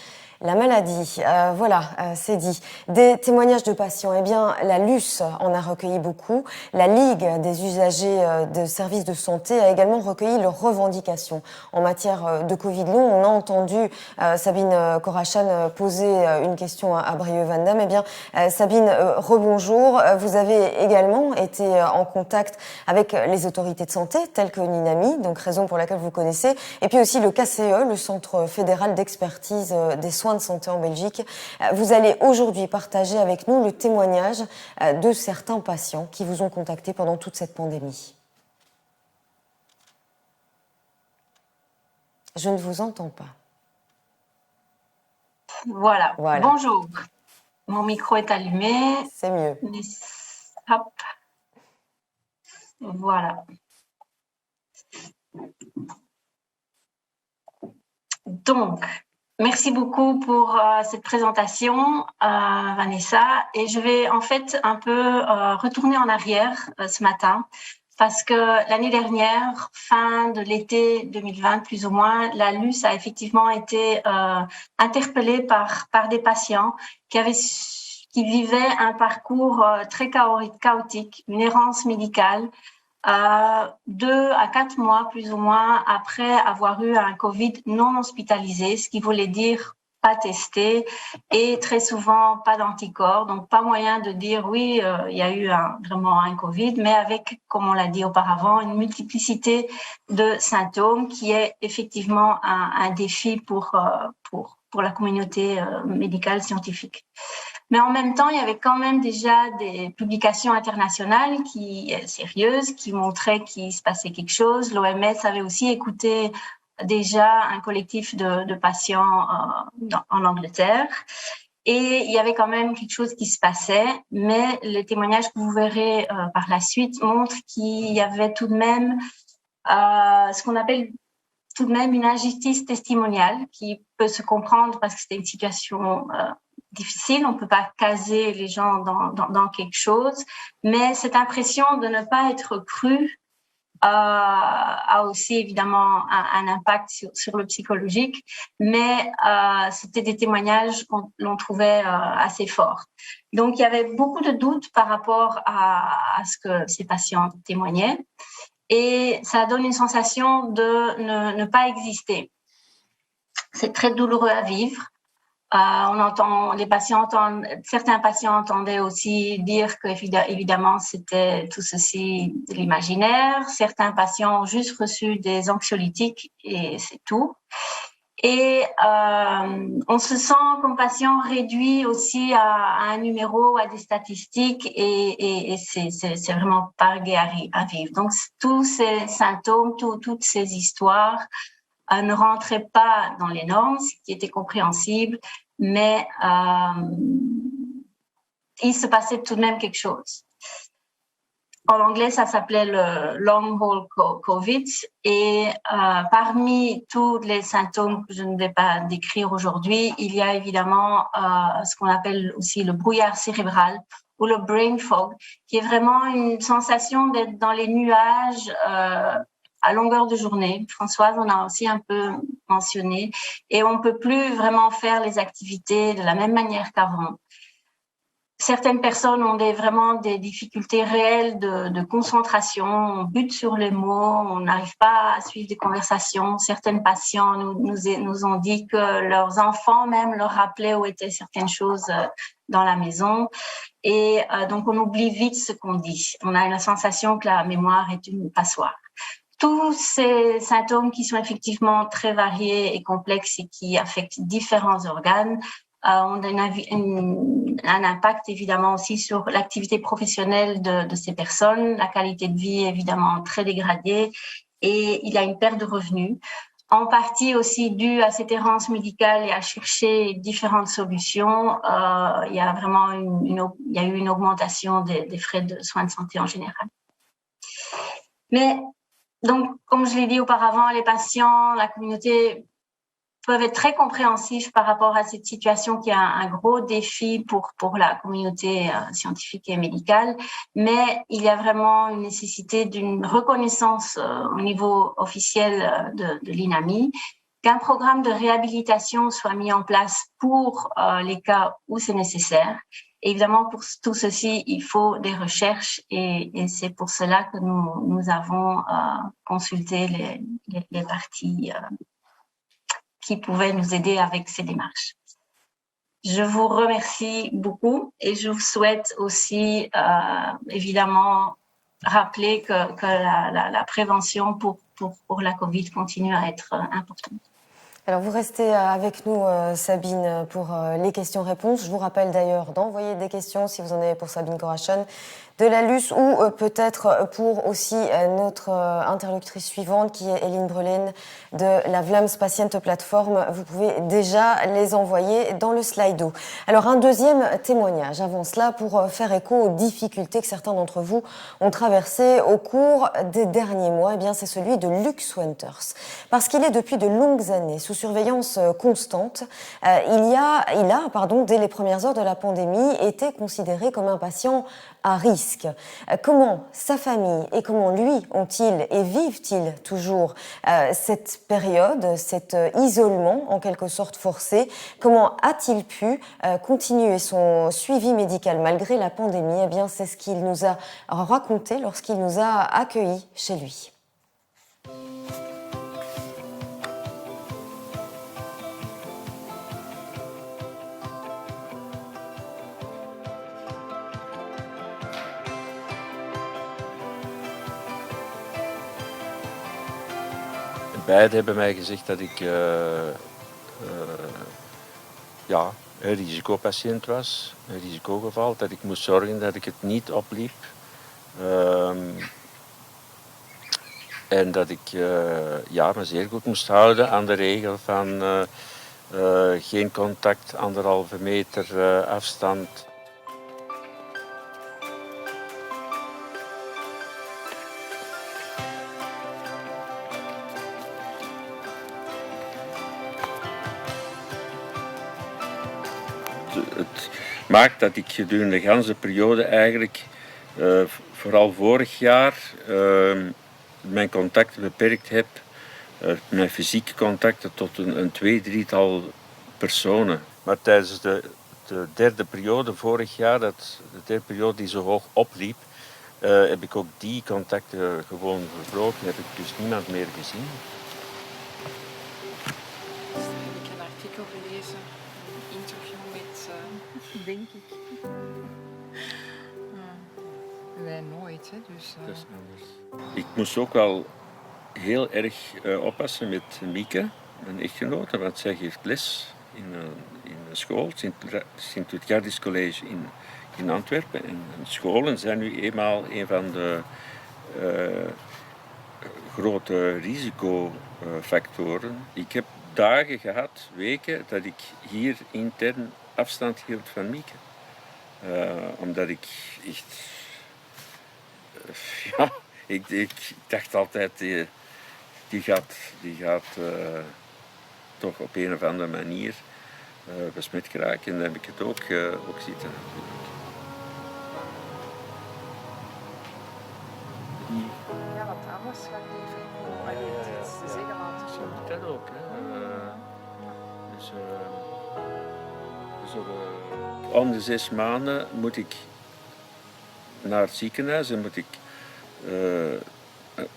la maladie. Voilà, c'est dit. Des témoignages de patients, eh bien, la LUS en a recueilli beaucoup. La Ligue des usagers de services de santé a également recueilli leurs revendications. En matière de Covid long, on a entendu Sabine Korachan poser une question à Brieux Van Damme. Eh bien, Sabine, rebonjour. Vous avez également été en contact avec les autorités de santé, telles que l'INAMI, donc raison pour laquelle vous connaissez, et puis aussi le KCE, le Centre fédéral d'expertise des soins de santé en Belgique. Vous allez aujourd'hui partager avec nous le témoignage de certains patients qui vous ont contacté pendant toute cette pandémie. Je ne vous entends pas. Voilà. Bonjour. Mon micro est allumé. C'est mieux. Hop. Voilà. Donc, merci beaucoup pour cette présentation, Vanessa. Et je vais en fait un peu retourner en arrière ce matin parce que l'année dernière, fin de l'été 2020 plus ou moins, la LUS a effectivement été interpellée par des patients qui vivaient un parcours très chaotique, une errance médicale, 2 à 4 mois plus ou moins après avoir eu un Covid non hospitalisé, ce qui voulait dire pas testé et très souvent pas d'anticorps, donc pas moyen de dire oui, il y a eu vraiment un Covid, mais avec, comme on l'a dit auparavant, une multiplicité de symptômes qui est effectivement un défi pour la communauté médicale scientifique. Mais en même temps, il y avait quand même déjà des publications internationales sérieuses qui montraient qu'il se passait quelque chose. L'OMS avait aussi écouté déjà un collectif de patients en Angleterre. Et il y avait quand même quelque chose qui se passait, mais les témoignages que vous verrez par la suite montrent qu'il y avait tout de même ce qu'on appelle tout de même une injustice testimoniale qui peut se comprendre parce que c'était une situation difficile, on ne peut pas caser les gens dans quelque chose, mais cette impression de ne pas être cru a aussi évidemment un impact sur le psychologique, mais c'était des témoignages l'on trouvait assez forts. Donc il y avait beaucoup de doutes par rapport à ce que ces patients témoignaient et ça donne une sensation de ne pas exister. C'est très douloureux à vivre. Certains patients entendaient aussi dire que évidemment c'était tout ceci de l'imaginaire. Certains patients ont juste reçu des anxiolytiques et c'est tout. Et on se sent comme patient réduit aussi à un numéro, à des statistiques et c'est vraiment pas gai à vivre. Donc tous ces symptômes, toutes ces histoires ne rentraient pas dans les normes, ce qui était compréhensible, mais il se passait tout de même quelque chose. En anglais, ça s'appelait le long haul COVID et parmi tous les symptômes que je ne vais pas décrire aujourd'hui, il y a évidemment ce qu'on appelle aussi le brouillard cérébral ou le brain fog, qui est vraiment une sensation d'être dans les nuages à longueur de journée. Françoise en a aussi un peu mentionné. Et on ne peut plus vraiment faire les activités de la même manière qu'avant. Certaines personnes ont vraiment des difficultés réelles de concentration. On bute sur les mots, on n'arrive pas à suivre des conversations. Certains patients nous ont dit que leurs enfants même leur rappelaient où étaient certaines choses dans la maison. Et donc, on oublie vite ce qu'on dit. On a la sensation que la mémoire est une passoire. Tous ces symptômes qui sont effectivement très variés et complexes et qui affectent différents organes ont un impact évidemment aussi sur l'activité professionnelle de ces personnes, la qualité de vie est évidemment très dégradée et il y a une perte de revenus, en partie aussi due à cette errance médicale et à chercher différentes solutions. Il y a vraiment il y a eu une augmentation des frais de soins de santé en général. Mais donc, comme je l'ai dit auparavant, les patients, la communauté peuvent être très compréhensifs par rapport à cette situation qui est un gros défi pour la communauté scientifique et médicale, mais il y a vraiment une nécessité d'une reconnaissance au niveau officiel de l'INAMI, qu'un programme de réhabilitation soit mis en place pour les cas où c'est nécessaire. Et évidemment, pour tout ceci, il faut des recherches et c'est pour cela que nous avons consulté les parties qui pouvaient nous aider avec ces démarches. Je vous remercie beaucoup et je vous souhaite aussi, évidemment, rappeler que la prévention pour la COVID continue à être importante. Alors vous restez avec nous, Sabine, pour les questions-réponses. Je vous rappelle d'ailleurs d'envoyer des questions si vous en avez pour Sabine Corachon de la LUS ou peut-être pour aussi notre interlocutrice suivante qui est Eline Brelin de la Vlaams Patient Platform. Vous pouvez déjà les envoyer dans le Slido. Alors un deuxième témoignage avant cela pour faire écho aux difficultés que certains d'entre vous ont traversées au cours des derniers mois. Eh bien, c'est celui de Lux Winters. Parce qu'il est depuis de longues années sous surveillance constante, il a, dès les premières heures de la pandémie, été considéré comme un patient à risque. Comment sa famille et comment lui ont-ils et vivent-ils toujours cette période, cet isolement en quelque sorte forcé? Comment a-t-il pu continuer son suivi médical malgré la pandémie? Eh bien, c'est ce qu'il nous a raconté lorsqu'il nous a accueillis chez lui. Beiden hebben mij gezegd dat ik een risicopatiënt was, een risicogeval, dat ik moest zorgen dat ik het niet opliep. En dat ik me zeer goed moest houden aan de regel van geen contact, 1,5 meter afstand. Het maakt dat ik gedurende de hele periode eigenlijk, vooral vorig jaar, mijn contacten beperkt heb, mijn fysieke contacten tot een 2-3-tal personen. Maar tijdens de derde periode vorig jaar, de derde periode die zo hoog opliep, heb ik ook die contacten gewoon verbroken, heb ik dus niemand meer gezien. Ik heb een artikel gelezen, een interview met, denk ik. Wij nooit, hè, dus... Dat is anders. Ik moest ook wel heel erg oppassen met Mieke, mijn echtgenote, want zij geeft les in een school, Sint-Ludgardis College in Antwerpen. En scholen zijn nu eenmaal een van de grote risicofactoren. Ik heb dagen gehad, weken, dat ik hier intern afstand hield van Mieke. Omdat ik echt... ik dacht altijd, die gaat toch op een of andere manier besmet geraken. En dan heb ik het ook zitten natuurlijk. Ja, wat anders gaat even komen. Maar je hebt iets te zeggen laten zien. Dat ook, hè. Om de 6 maanden moet ik naar het ziekenhuis en moet ik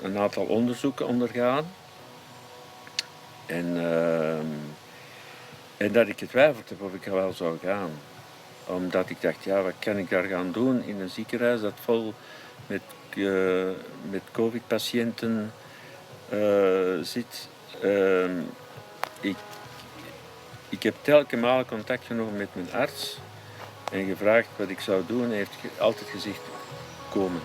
een aantal onderzoeken ondergaan. En dat ik getwijfeld heb of ik er wel zou gaan. Omdat ik dacht, ja, wat kan ik daar gaan doen in een ziekenhuis dat vol met COVID-patiënten zit. Ik heb telkens malen contact genomen met mijn arts en gevraagd wat ik zou doen. Hij heeft altijd gezegd, komen.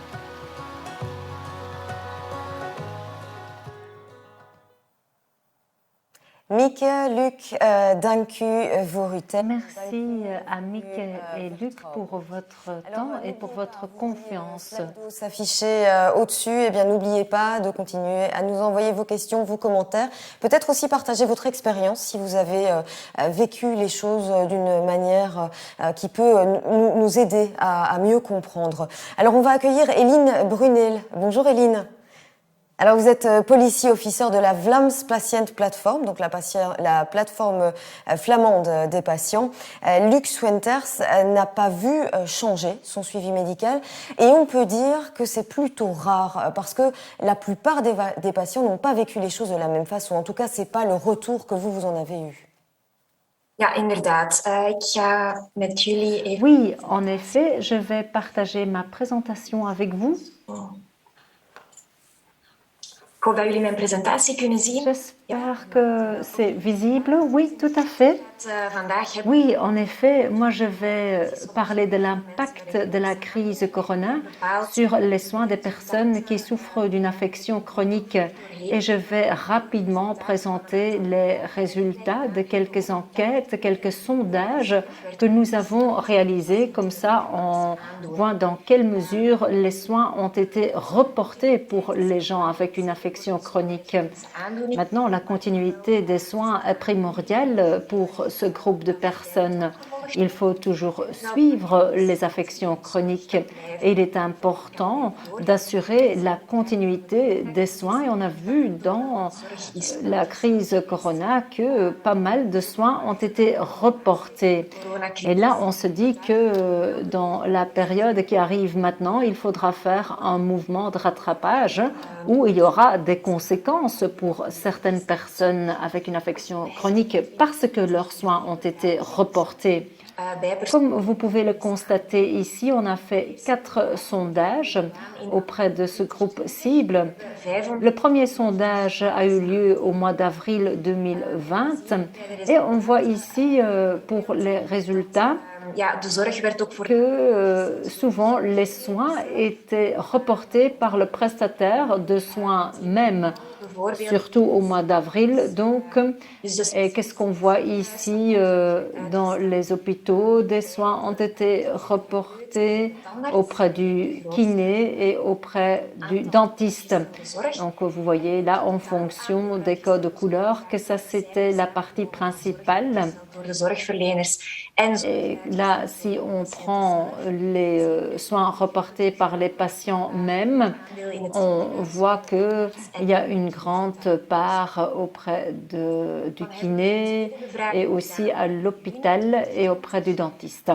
Mieke, Luc, dank u voor uw tijd. Merci à Mieke et Luc pour votre temps et pour votre confiance. S'afficher au-dessus, eh bien n'oubliez pas de continuer à nous envoyer vos questions, vos commentaires. Peut-être aussi partager votre expérience si vous avez vécu les choses d'une manière qui peut nous aider à mieux comprendre. Alors on va accueillir Eline Brunel. Bonjour Eline. Alors vous êtes policy officer de la Vlaams Patiënt Platform, donc la plateforme flamande des patients. Luc Swenters n'a pas vu changer son suivi médical et on peut dire que c'est plutôt rare parce que la plupart des patients n'ont pas vécu les choses de la même façon. En tout cas, c'est pas le retour que vous en avez eu. Ja, inderdaad. Ik ga met jullie even... Oui, en effet, je vais partager ma présentation avec vous. Ik hoop dat jullie mijn presentatie kunnen zien. J'espère que c'est visible. Oui, tout à fait. Oui, en effet, moi je vais parler de l'impact de la crise Corona sur les soins des personnes qui souffrent d'une affection chronique et je vais rapidement présenter les résultats de quelques enquêtes, quelques sondages que nous avons réalisés. Comme ça, on voit dans quelle mesure les soins ont été reportés pour les gens avec une affection chronique. Maintenant, la continuité des soins est primordiale pour ce groupe de personnes. Il faut toujours suivre les affections chroniques et il est important d'assurer la continuité des soins. Et on a vu dans la crise Corona que pas mal de soins ont été reportés. Et là, on se dit que dans la période qui arrive maintenant, il faudra faire un mouvement de rattrapage où il y aura des conséquences pour certaines personnes avec une affection chronique parce que leurs soins ont été reportés. Comme vous pouvez le constater ici, on a fait 4 sondages auprès de ce groupe cible. Le premier sondage a eu lieu au mois d'avril 2020 et on voit ici pour les résultats que souvent les soins étaient reportés par le prestataire de soins même, surtout au mois d'avril. Donc, et qu'est-ce qu'on voit ici dans les hôpitaux? Des soins ont été reportés auprès du kiné et auprès du dentiste. Donc, vous voyez là, en fonction des codes couleurs, que ça c'était la partie principale. Et là, si on prend les soins reportés par les patients même, on voit qu'il y a une grande part auprès du kiné et aussi à l'hôpital et auprès du dentiste.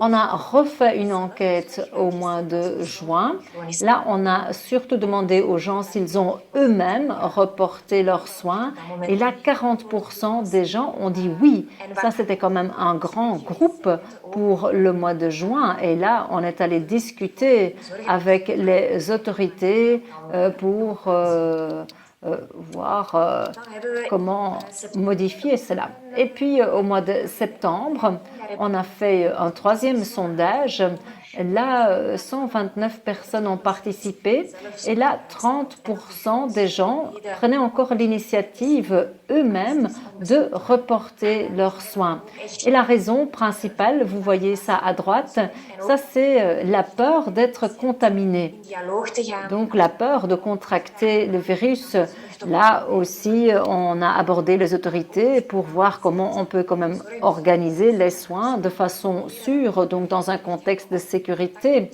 On a refait une enquête au mois de juin. Là, on a surtout demandé aux gens s'ils ont eux-mêmes reporté leurs soins. Et là, 40% des gens ont dit oui. Ça, c'était quand même un grand groupe pour le mois de juin. Et là, on est allé discuter avec les autorités pour voir comment modifier cela. Et puis, au mois de septembre, on a fait un troisième sondage. Là, 129 personnes ont participé et là, 30% des gens prenaient encore l'initiative eux-mêmes de reporter leurs soins. Et la raison principale, vous voyez ça à droite, ça c'est la peur d'être contaminé. Donc la peur de contracter le virus. Là aussi, on a abordé les autorités pour voir comment on peut quand même organiser les soins de façon sûre, donc dans un contexte de sécurité.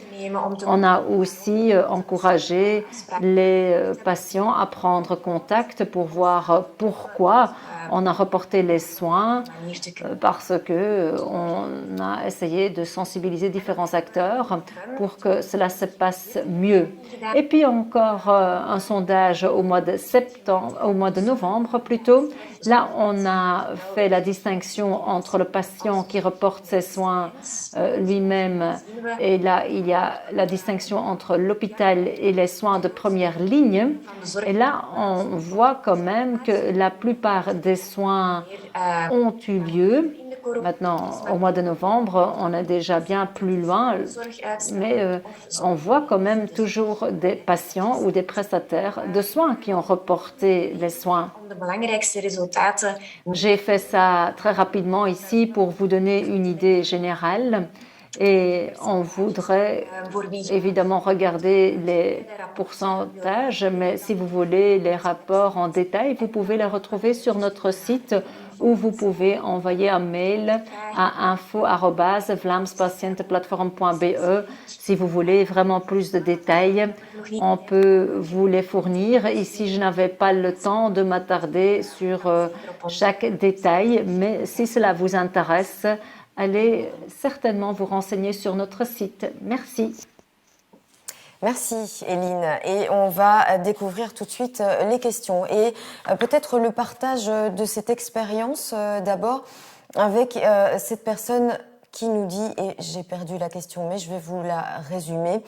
On a aussi encouragé les patients à prendre contact pour voir pourquoi on a reporté les soins, parce que on a essayé de sensibiliser différents acteurs pour que cela se passe mieux. Et puis encore un sondage au mois de novembre plutôt. Là, on a fait la distinction entre le patient qui reporte ses soins lui-même et là, il y a la distinction entre l'hôpital et les soins de première ligne. Et là, on voit quand même que la plupart des soins ont eu lieu Maintenant, au mois de novembre, on est déjà bien plus loin, mais on voit quand même toujours des patients ou des prestataires de soins qui ont reporté les soins. J'ai fait ça très rapidement ici pour vous donner une idée générale. Et on voudrait évidemment regarder les pourcentages, mais si vous voulez les rapports en détail, vous pouvez les retrouver sur notre site ou vous pouvez envoyer un mail à info@vlaamspatiëntenplatform.be si vous voulez vraiment plus de détails. On peut vous les fournir. Ici, je n'avais pas le temps de m'attarder sur chaque détail, mais si cela vous intéresse, allez certainement vous renseigner sur notre site. Merci. Merci Eline. Et on va découvrir tout de suite les questions et peut-être le partage de cette expérience d'abord avec cette personne qui nous dit, et j'ai perdu la question, mais je vais vous la résumer,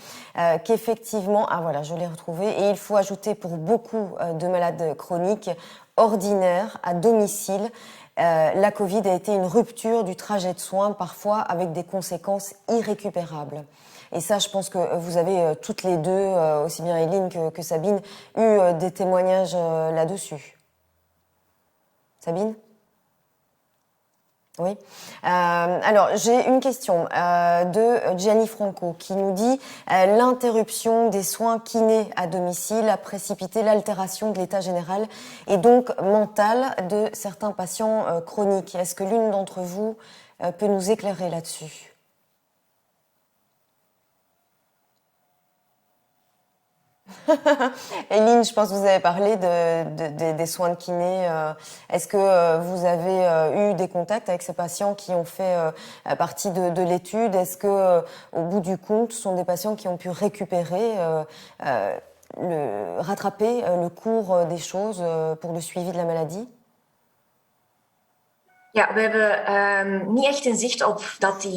qu'effectivement, ah voilà, je l'ai retrouvée, et il faut ajouter pour beaucoup de malades chroniques ordinaires à domicile, la Covid a été une rupture du trajet de soins, parfois avec des conséquences irrécupérables. Et ça, je pense que vous avez toutes les deux, aussi bien Eline que Sabine, eu des témoignages là-dessus. Sabine ? Oui. Alors, j'ai une question de Gianni Franco qui nous dit l'interruption des soins kinés à domicile a précipité l'altération de l'état général et donc mental de certains patients chroniques. Est-ce que l'une d'entre vous peut nous éclairer là-dessus ? Eline, je pense que vous avez parlé des soins de kiné. Est-ce que vous avez eu des contacts avec ces patients qui ont fait partie de l'étude ? Est-ce que, au bout du compte, ce sont des patients qui ont pu récupérer, rattraper le cours des choses pour le suivi de la maladie ?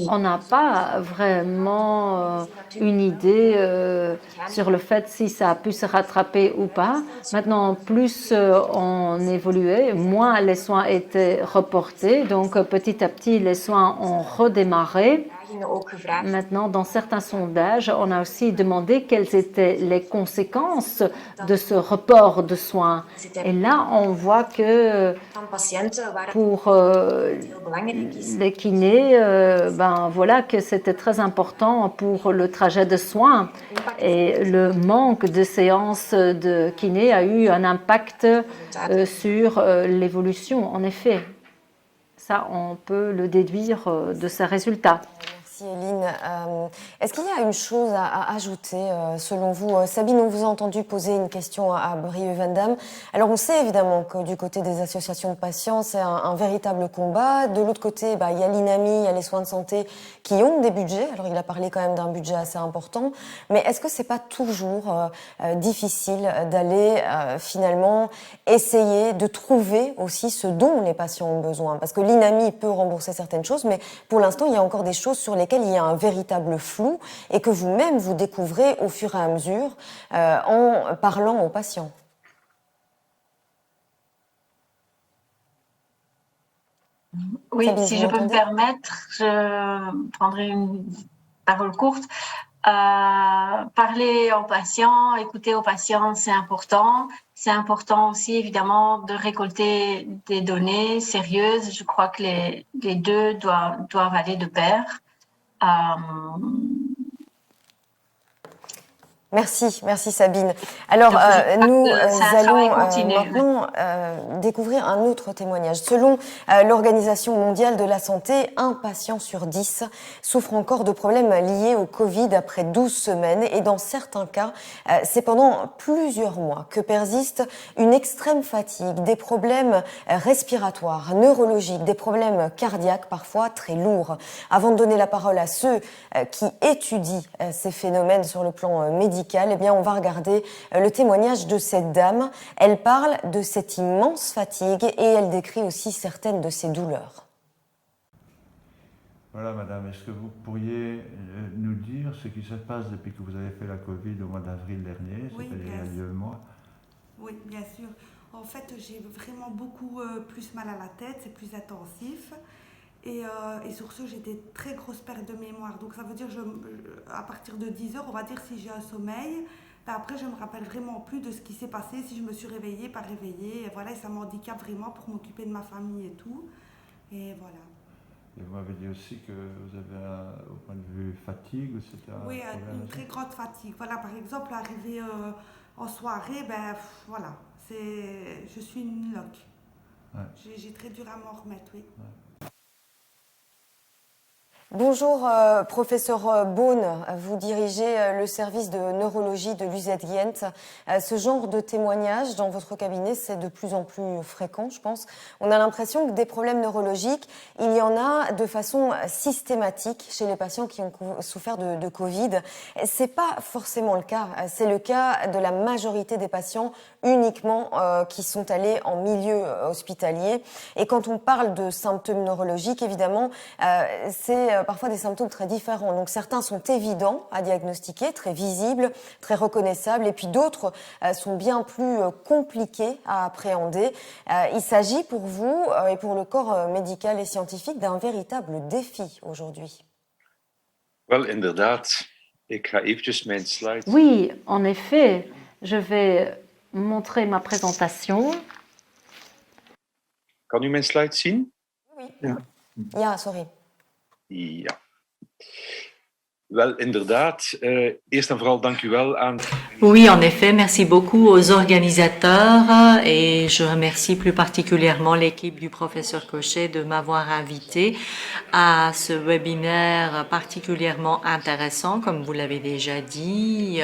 On n'a pas vraiment une idée sur le fait si ça a pu se rattraper ou pas. Maintenant, plus on évoluait, moins les soins étaient reportés. Donc, petit à petit, les soins ont redémarré. Maintenant, dans certains sondages, on a aussi demandé quelles étaient les conséquences de ce report de soins. Et là, on voit que pour les kinés, voilà que c'était très important pour le trajet de soins. Et le manque de séances de kiné a eu un impact sur l'évolution, en effet. Ça, on peut le déduire de ces résultats. Merci Eline. Est-ce qu'il y a une chose à ajouter selon vous ? Sabine, on vous a entendu poser une question à Brieux Van Damme. Alors on sait évidemment que du côté des associations de patients, c'est un véritable combat. De l'autre côté, il y a l'INAMI, il y a les soins de santé qui ont des budgets. Alors il a parlé quand même d'un budget assez important. Mais est-ce que c'est pas toujours difficile d'aller finalement essayer de trouver aussi ce dont les patients ont besoin ? Parce que l'INAMI peut rembourser certaines choses, mais pour l'instant, il y a encore des choses sur lesquelles il y a un véritable flou et que vous-même vous découvrez au fur et à mesure en parlant aux patients. Oui, Sabine, si je peux me permettre, je prendrai une parole courte. Parler aux patients, écouter aux patients, c'est important. C'est important aussi, évidemment, de récolter des données sérieuses. Je crois que les deux doivent aller de pair. Merci Sabine. Alors nous allons maintenant découvrir un autre témoignage. Selon l'Organisation mondiale de la santé, 1 patient sur 10 souffre encore de problèmes liés au Covid après 12 semaines et dans certains cas, c'est pendant plusieurs mois que persiste une extrême fatigue, des problèmes respiratoires, neurologiques, des problèmes cardiaques parfois très lourds. Avant de donner la parole à ceux qui étudient ces phénomènes sur le plan médical, eh bien, on va regarder le témoignage de cette dame. Elle parle de cette immense fatigue et elle décrit aussi certaines de ses douleurs. Voilà, madame, est-ce que vous pourriez nous dire ce qui se passe depuis que vous avez fait la Covid au mois d'avril dernier, c'est-à-dire il y a 2 mois ? Oui, bien sûr. En fait, j'ai vraiment beaucoup plus mal à la tête, c'est plus intensif. Et sur ce, j'ai des très grosses pertes de mémoire. Donc ça veut dire à partir de 10 heures, on va dire si j'ai un sommeil, ben après je me rappelle vraiment plus de ce qui s'est passé, si je me suis réveillée, pas réveillée. Et voilà, et ça m'handicape vraiment pour m'occuper de ma famille et tout. Et voilà. Et vous m'avez dit aussi que vous avez, au point de vue fatigue, c'était un oui, problème une très grande fatigue. Voilà, par exemple, arriver en soirée, ben voilà, je suis une loque. Ouais. J'ai très dur à m'en remettre, oui. Ouais. Bonjour, professeur Beaune, vous dirigez le service de neurologie de l'UZ Ghent. Ce genre de témoignage dans votre cabinet, c'est de plus en plus fréquent, je pense. On a l'impression que des problèmes neurologiques, il y en a de façon systématique chez les patients qui ont souffert de Covid. C'est pas forcément le cas. C'est le cas de la majorité des patients uniquement qui sont allés en milieu hospitalier. Et quand on parle de symptômes neurologiques, évidemment, c'est parfois des symptômes très différents. Donc certains sont évidents à diagnostiquer, très visibles, très reconnaissables, et puis d'autres sont bien plus compliqués à appréhender. Il s'agit pour vous et pour le corps médical et scientifique d'un véritable défi aujourd'hui. Oui, en effet, je vais montrer ma présentation. Kan u mijn slide zien? Oui. Ja, sorry. Ja. Wel, inderdaad. Eerst en vooral dank u wel aan... Oui, en effet, merci beaucoup aux organisateurs et je remercie plus particulièrement l'équipe du professeur Cochet de m'avoir invité à ce webinaire particulièrement intéressant, comme vous l'avez déjà dit.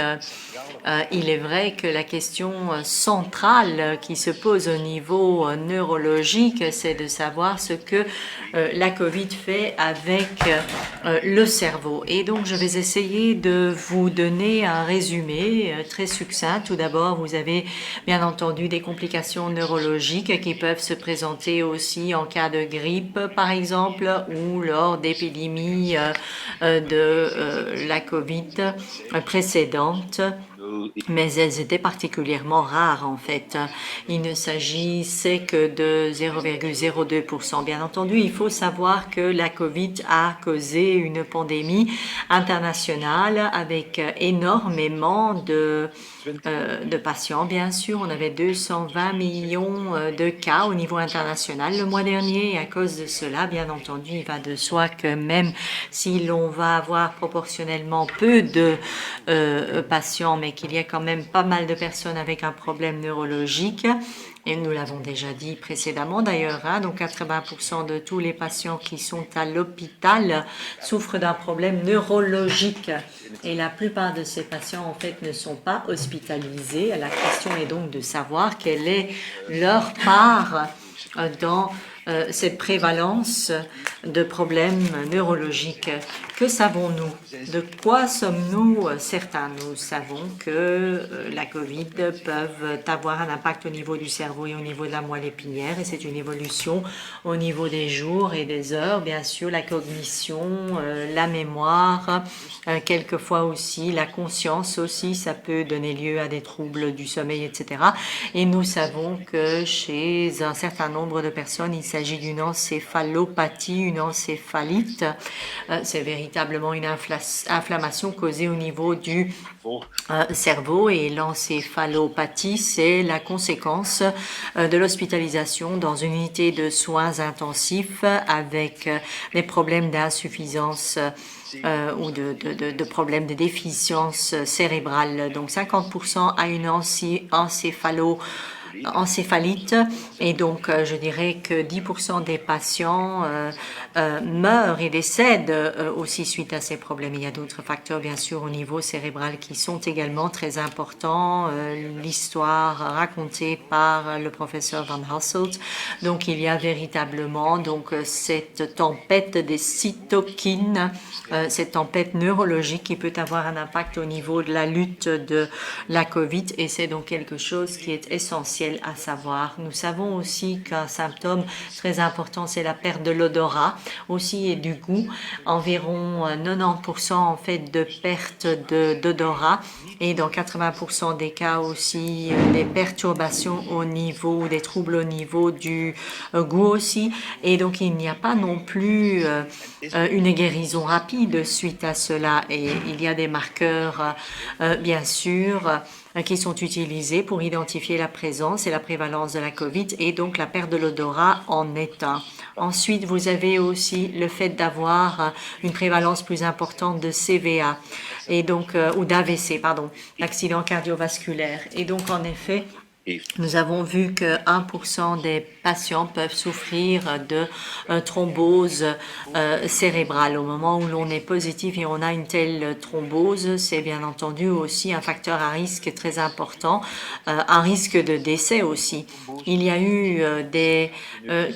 Il est vrai que la question centrale qui se pose au niveau neurologique, c'est de savoir ce que la Covid fait avec le cerveau. Et donc, je vais essayer de vous donner un résumé très succinct. Tout d'abord, vous avez bien entendu des complications neurologiques qui peuvent se présenter aussi en cas de grippe, par exemple, ou lors d'épidémies de la Covid précédente. Mais elles étaient particulièrement rares en fait. Il ne s'agissait que de 0,02%. Bien entendu, il faut savoir que la Covid a causé une pandémie internationale avec énormément de patients. Bien sûr, on avait 220 millions de cas au niveau international le mois dernier et à cause de cela, bien entendu, il va de soi que même si l'on va avoir proportionnellement peu de patients, mais qu'il y a quand même pas mal de personnes avec un problème neurologique. Et nous l'avons déjà dit précédemment d'ailleurs, donc 80% de tous les patients qui sont à l'hôpital souffrent d'un problème neurologique. Et la plupart de ces patients en fait ne sont pas hospitalisés. La question est donc de savoir quelle est leur part dans cette prévalence de problèmes neurologiques. Que savons-nous? De quoi sommes-nous certains? Nous savons que la Covid peut avoir un impact au niveau du cerveau et au niveau de la moelle épinière, et c'est une évolution au niveau des jours et des heures. Bien sûr, la cognition, la mémoire, quelquefois aussi la conscience aussi, ça peut donner lieu à des troubles du sommeil, etc. Et nous savons que chez un certain nombre de personnes, il s'agit d'une encéphalopathie, une encéphalite. C'est véritablement une inflammation causée au niveau du cerveau, et l'encéphalopathie, c'est la conséquence de l'hospitalisation dans une unité de soins intensifs avec des problèmes d'insuffisance ou de problèmes de déficience cérébrale. Donc 50% à une encéphalite, et donc je dirais que 10% des patients meurent et décèdent aussi suite à ces problèmes. Il y a d'autres facteurs bien sûr au niveau cérébral qui sont également très importants. L'histoire racontée par le professeur Van Hasselt. Donc il y a véritablement donc cette tempête des cytokines, cette tempête neurologique qui peut avoir un impact au niveau de la lutte de la Covid, et c'est donc quelque chose qui est essentiel essentiel à savoir. Nous savons aussi qu'un symptôme très important, c'est la perte de l'odorat aussi et du goût. Environ 90% en fait de perte d'odorat et dans 80% des cas aussi des perturbations au niveau, des troubles au niveau du goût aussi. Et donc il n'y a pas non plus une guérison rapide suite à cela. Et il y a des marqueurs, bien sûr, qui sont utilisés pour identifier la présence et la prévalence de la COVID et donc la perte de l'odorat en est un. Ensuite, vous avez aussi le fait d'avoir une prévalence plus importante de CVA et donc ou d'AVC, pardon, d'accident cardiovasculaire. Et donc en effet, nous avons vu que 1% des patients peuvent souffrir de thrombose cérébrale. Au moment où l'on est positif et on a une telle thrombose, c'est bien entendu aussi un facteur à risque très important, un risque de décès aussi. Il y a eu des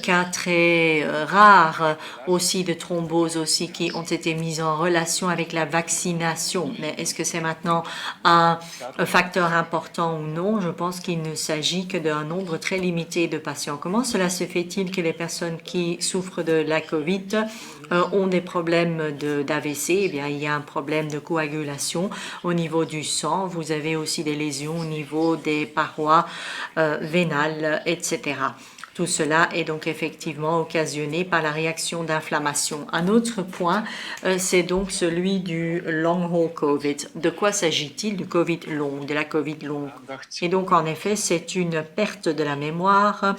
cas très rares aussi de thrombose aussi qui ont été mis en relation avec la vaccination. Mais est-ce que c'est maintenant un facteur important ou non? Je pense qu'il ne s'agit que d'un nombre très limité de patients. Comment cela se fait-il que les personnes qui souffrent de la COVID ont des problèmes d'AVC? Eh bien, il y a un problème de coagulation au niveau du sang. Vous avez aussi des lésions au niveau des parois vénales, etc. Tout cela est donc effectivement occasionné par la réaction d'inflammation. Un autre point, c'est donc celui du long haul COVID. De quoi s'agit-il? Du COVID long, de la COVID longue. Et donc en effet, c'est une perte de la mémoire,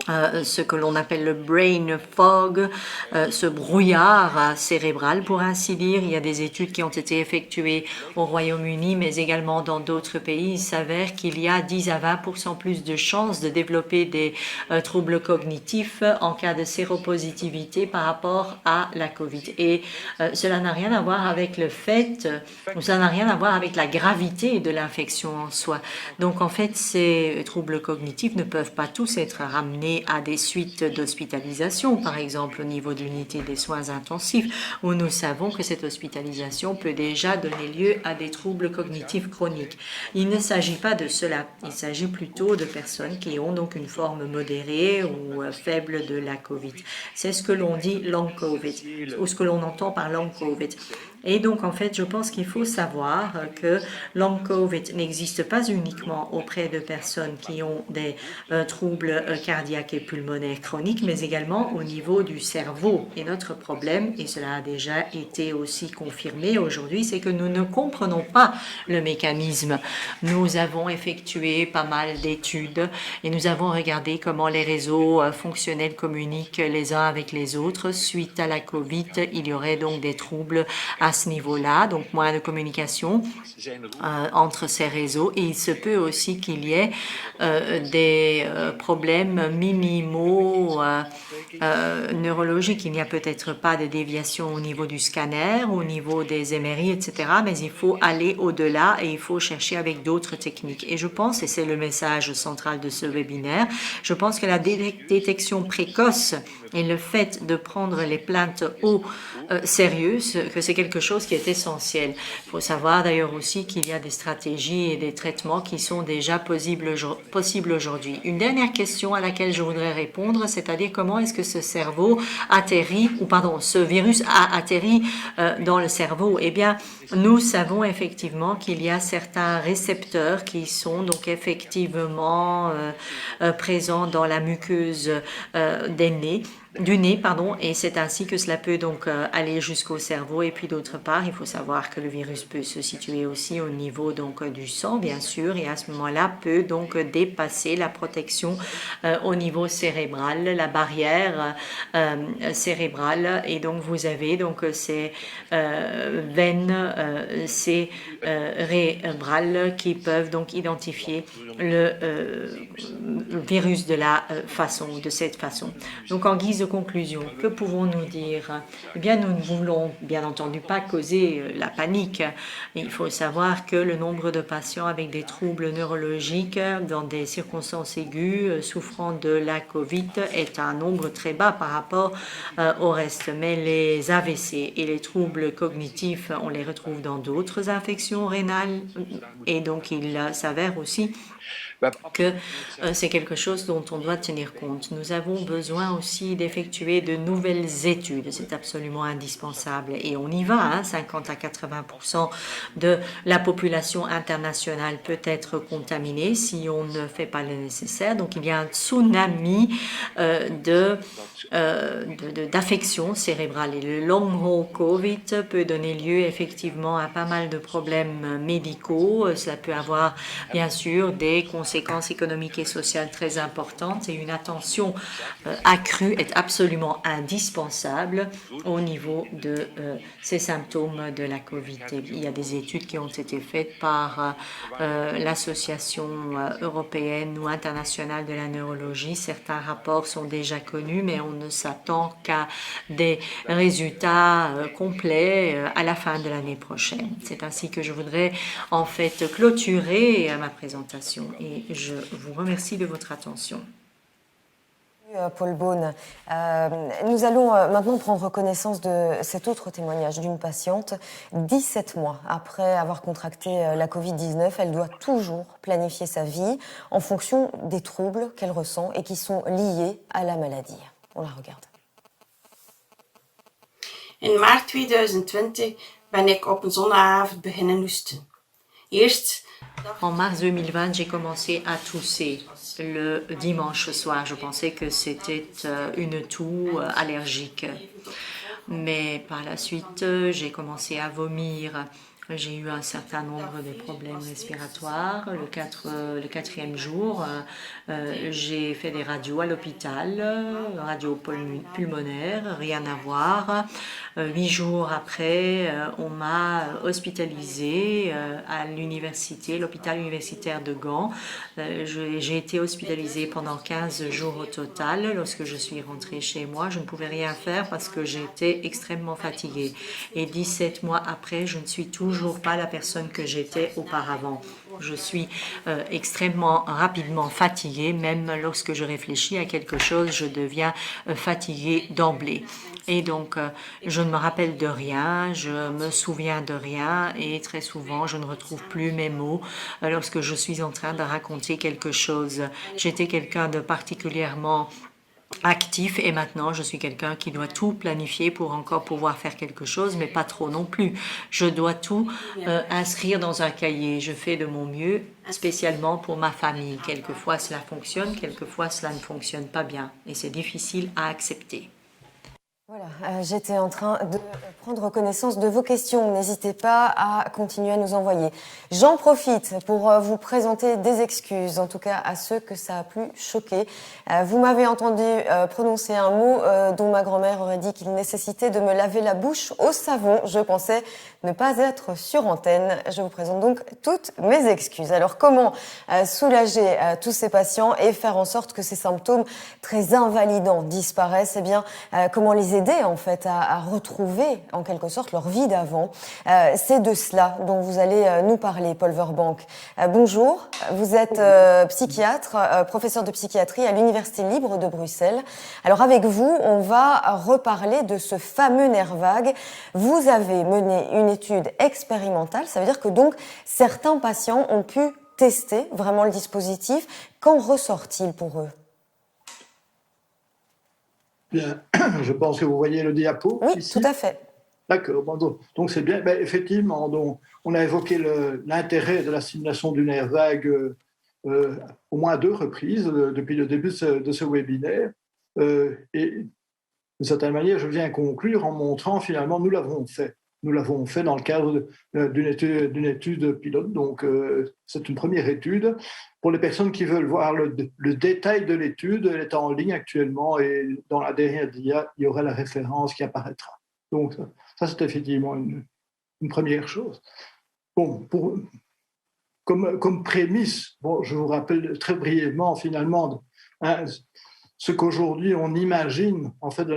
ce que l'on appelle le brain fog, ce brouillard cérébral pour ainsi dire. Il y a des études qui ont été effectuées au Royaume-Uni, mais également dans d'autres pays. Il s'avère qu'il y a 10 à 20% plus de chances de développer des troubles cognitifs en cas de séropositivité par rapport à la COVID. Et cela n'a rien à voir avec le fait, cela n'a rien à voir avec la gravité de l'infection en soi. Donc en fait, ces troubles cognitifs ne peuvent pas tous être ramenés à des suites d'hospitalisation, par exemple au niveau de l'unité des soins intensifs, où nous savons que cette hospitalisation peut déjà donner lieu à des troubles cognitifs chroniques. Il ne s'agit pas de cela, il s'agit plutôt de personnes qui ont donc une forme modérée ou faible de la COVID. C'est ce que l'on dit long COVID, ou ce que l'on entend par long COVID. Et donc, en fait, je pense qu'il faut savoir que long COVID n'existe pas uniquement auprès de personnes qui ont des troubles cardiaques et pulmonaires chroniques, mais également au niveau du cerveau. Et notre problème, et cela a déjà été aussi confirmé aujourd'hui, c'est que nous ne comprenons pas le mécanisme. Nous avons effectué pas mal d'études et nous avons regardé comment les réseaux fonctionnels communiquent les uns avec les autres. Suite à la COVID, il y aurait donc des troubles à ce niveau-là, donc moins de communication entre ces réseaux, et il se peut aussi qu'il y ait des problèmes minimaux neurologiques. Il n'y a peut-être pas de déviation au niveau du scanner, au niveau des MRI, etc., mais il faut aller au-delà et il faut chercher avec d'autres techniques. Et je pense, et c'est le message central de ce webinaire, je pense que la détection précoce et le fait de prendre les plaintes au sérieux, que c'est quelque chose qui est essentiel. Il faut savoir d'ailleurs aussi qu'il y a des stratégies et des traitements qui sont déjà possibles aujourd'hui. Une dernière question à laquelle je voudrais répondre, c'est-à-dire comment est-ce que ce cerveau atterrit, ou pardon, ce virus a atterri dans le cerveau? Eh bien, nous savons effectivement qu'il y a certains récepteurs qui sont donc effectivement présents dans la muqueuse du nez, et c'est ainsi que cela peut donc aller jusqu'au cerveau. Et puis d'autre part, il faut savoir que le virus peut se situer aussi au niveau donc du sang, bien sûr, et à ce moment-là peut donc dépasser la protection au niveau cérébral, la barrière cérébrale, et donc vous avez donc ces veines cérébrales qui peuvent donc identifier le virus de cette façon. Donc en guise de conclusion, que pouvons-nous dire? Eh bien, nous ne voulons bien entendu pas causer la panique. Il faut savoir que le nombre de patients avec des troubles neurologiques dans des circonstances aiguës souffrant de la COVID est un nombre très bas par rapport au reste. Mais les AVC et les troubles cognitifs, on les retrouve dans d'autres infections rénales et donc il s'avère aussi que c'est quelque chose dont on doit tenir compte. Nous avons besoin aussi d'effectuer de nouvelles études, c'est absolument indispensable et on y va, 50 à 80% de la population internationale peut être contaminée si on ne fait pas le nécessaire. Donc il y a un tsunami d'affections cérébrales et le long haul COVID peut donner lieu effectivement à pas mal de problèmes médicaux. Cela peut avoir bien sûr des conséquences économiques et sociales très importantes et une attention accrue est absolument indispensable au niveau de ces symptômes de la COVID. Il y a des études qui ont été faites par l'Association européenne ou internationale de la neurologie. Certains rapports sont déjà connus, mais on ne s'attend qu'à des résultats complets à la fin de l'année prochaine. C'est ainsi que je voudrais en fait clôturer ma présentation et je vous remercie de votre attention. Paul Beaune. Nous allons maintenant prendre connaissance de cet autre témoignage d'une patiente. 17 mois après avoir contracté la Covid-19, elle doit toujours planifier sa vie en fonction des troubles qu'elle ressent et qui sont liés à la maladie. On la regarde. In maart 2020 ben ik op een zonneavond beginnen hoesten. En mars 2020, j'ai commencé à tousser le dimanche soir. Je pensais que c'était une toux allergique. Mais par la suite, j'ai commencé à vomir. J'ai eu un certain nombre de problèmes respiratoires. Le quatrième jour, j'ai fait des radios à l'hôpital, radio pulmonaire, rien à voir. 8 jours après, on m'a hospitalisée à l'université, l'hôpital universitaire de Gand. J'ai été hospitalisée pendant 15 jours au total. Lorsque je suis rentrée chez moi, je ne pouvais rien faire parce que j'étais extrêmement fatiguée. Et 17 mois après, je ne suis toujours pas la personne que j'étais auparavant. Je suis extrêmement rapidement fatiguée, même lorsque je réfléchis à quelque chose, je deviens fatiguée d'emblée. Et donc, je ne me rappelle de rien, je me souviens de rien et très souvent, je ne retrouve plus mes mots lorsque je suis en train de raconter quelque chose. J'étais quelqu'un de particulièrement actif et maintenant je suis quelqu'un qui doit tout planifier pour encore pouvoir faire quelque chose, mais pas trop non plus. Je dois tout inscrire dans un cahier. Je fais de mon mieux, spécialement pour ma famille. Quelquefois cela fonctionne, quelquefois cela ne fonctionne pas bien et c'est difficile à accepter. Voilà, j'étais en train de prendre connaissance de vos questions. N'hésitez pas à continuer à nous envoyer. J'en profite pour vous présenter des excuses, en tout cas à ceux que ça a pu choquer. Vous m'avez entendu prononcer un mot dont ma grand-mère aurait dit qu'il nécessitait de me laver la bouche au savon. Je pensais ne pas être sur antenne. Je vous présente donc toutes mes excuses. Alors comment soulager tous ces patients et faire en sorte que ces symptômes très invalidants disparaissent? Eh bien, comment les aider en fait à retrouver en quelque sorte leur vie d'avant. C'est de cela dont vous allez nous parler, Paul Verbank. Bonjour, vous êtes psychiatre, professeur de psychiatrie à l'Université libre de Bruxelles. Alors avec vous, on va reparler de ce fameux nerf vague. Vous avez mené une étude expérimentale, ça veut dire que donc certains patients ont pu tester vraiment le dispositif. Qu'en ressort-il pour eux ? Bien, je pense que vous voyez le diapo. Oui, ici. tout à fait. D'accord, bon, donc c'est bien. Ben, effectivement, donc, on a évoqué l'intérêt de la stimulation du nerf vague au moins à 2 reprises depuis le début de ce webinaire. Et d'une certaine manière, je viens conclure en montrant finalement, nous l'avons fait. Nous l'avons fait dans le cadre d'une étude pilote. Donc, c'est une première étude. Pour les personnes qui veulent voir le détail de l'étude, elle est en ligne actuellement et dans la dernière dia, il y aura la référence qui apparaîtra. Donc, ça c'est effectivement une première chose. Bon, comme prémisse, bon, je vous rappelle très brièvement finalement ce qu'aujourd'hui on imagine en fait de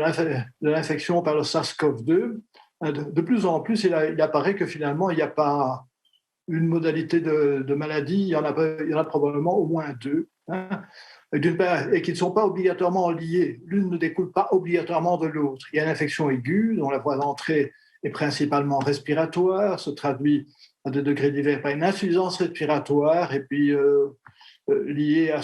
l'infection par le SARS-CoV-2. De plus en plus, il apparaît que finalement, il n'y a pas une modalité de maladie, il y en a probablement au moins deux, hein, d'une part, et qui ne sont pas obligatoirement liées. L'une ne découle pas obligatoirement de l'autre. Il y a une infection aiguë dont la voie d'entrée est principalement respiratoire, se traduit à des degrés divers par une insuffisance respiratoire et puis liée à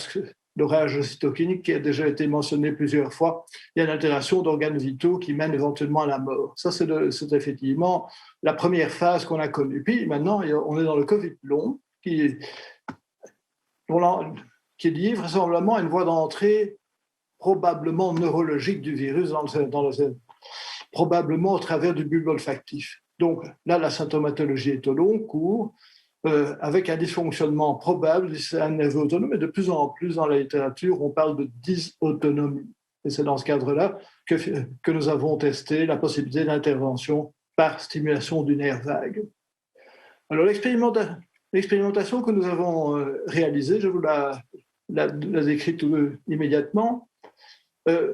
l'orage cytokinique qui a déjà été mentionné plusieurs fois. Il y a une altération d'organes vitaux qui mène éventuellement à la mort. Ça, c'est effectivement la première phase qu'on a connue. Puis maintenant, on est dans le Covid long qui est lié vraisemblablement à une voie d'entrée probablement neurologique du virus, probablement au travers du bulbe olfactif. Donc là, la symptomatologie est au long cours, avec un dysfonctionnement probable du système nerveux autonome, et de plus en plus dans la littérature, on parle de dysautonomie. Et c'est dans ce cadre-là que nous avons testé la possibilité d'intervention par stimulation du nerf vague. Alors l'expérimentation que nous avons réalisée, je vous la décris tout immédiatement,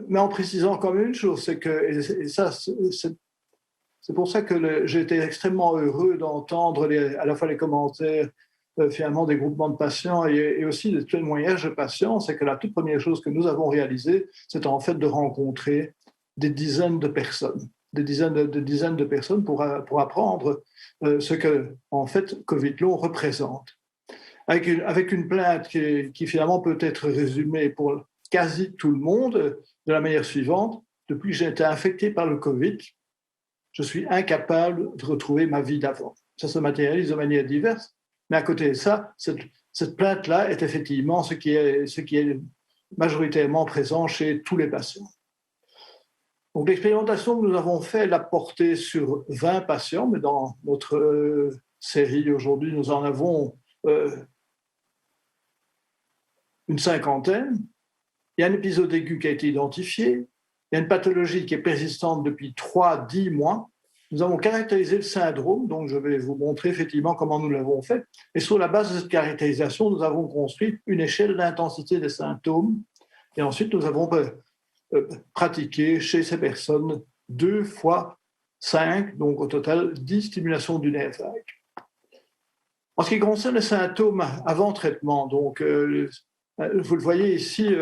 mais en précisant quand même une chose, c'est que, et ça, c'est pour ça que j'ai été extrêmement heureux d'entendre à la fois les commentaires finalement des groupements de patients et aussi des témoignages de patients, c'est que la toute première chose que nous avons réalisée, c'est en fait de rencontrer des dizaines de personnes, des dizaines de personnes pour apprendre ce que en fait Covid long représente. Avec une plainte qui finalement peut être résumée pour quasi tout le monde de la manière suivante: depuis que j'ai été infecté par le Covid, je suis incapable de retrouver ma vie d'avant. Ça se matérialise de manière diverse, mais à côté de ça, cette plainte-là est effectivement ce qui est majoritairement présent chez tous les patients. Donc l'expérimentation que nous avons faite l'a portée sur 20 patients, mais dans notre série aujourd'hui, nous en avons une cinquantaine. Il y a un épisode aigu qui a été identifié. Il y a une pathologie qui est persistante depuis 3-10 mois. Nous avons caractérisé le syndrome, donc je vais vous montrer effectivement comment nous l'avons fait. Et sur la base de cette caractérisation, nous avons construit une échelle d'intensité des symptômes. Et ensuite, nous avons pratiqué chez ces personnes 2 fois 5, donc au total 10 stimulations du nerf vague. En ce qui concerne les symptômes avant traitement, donc vous le voyez ici,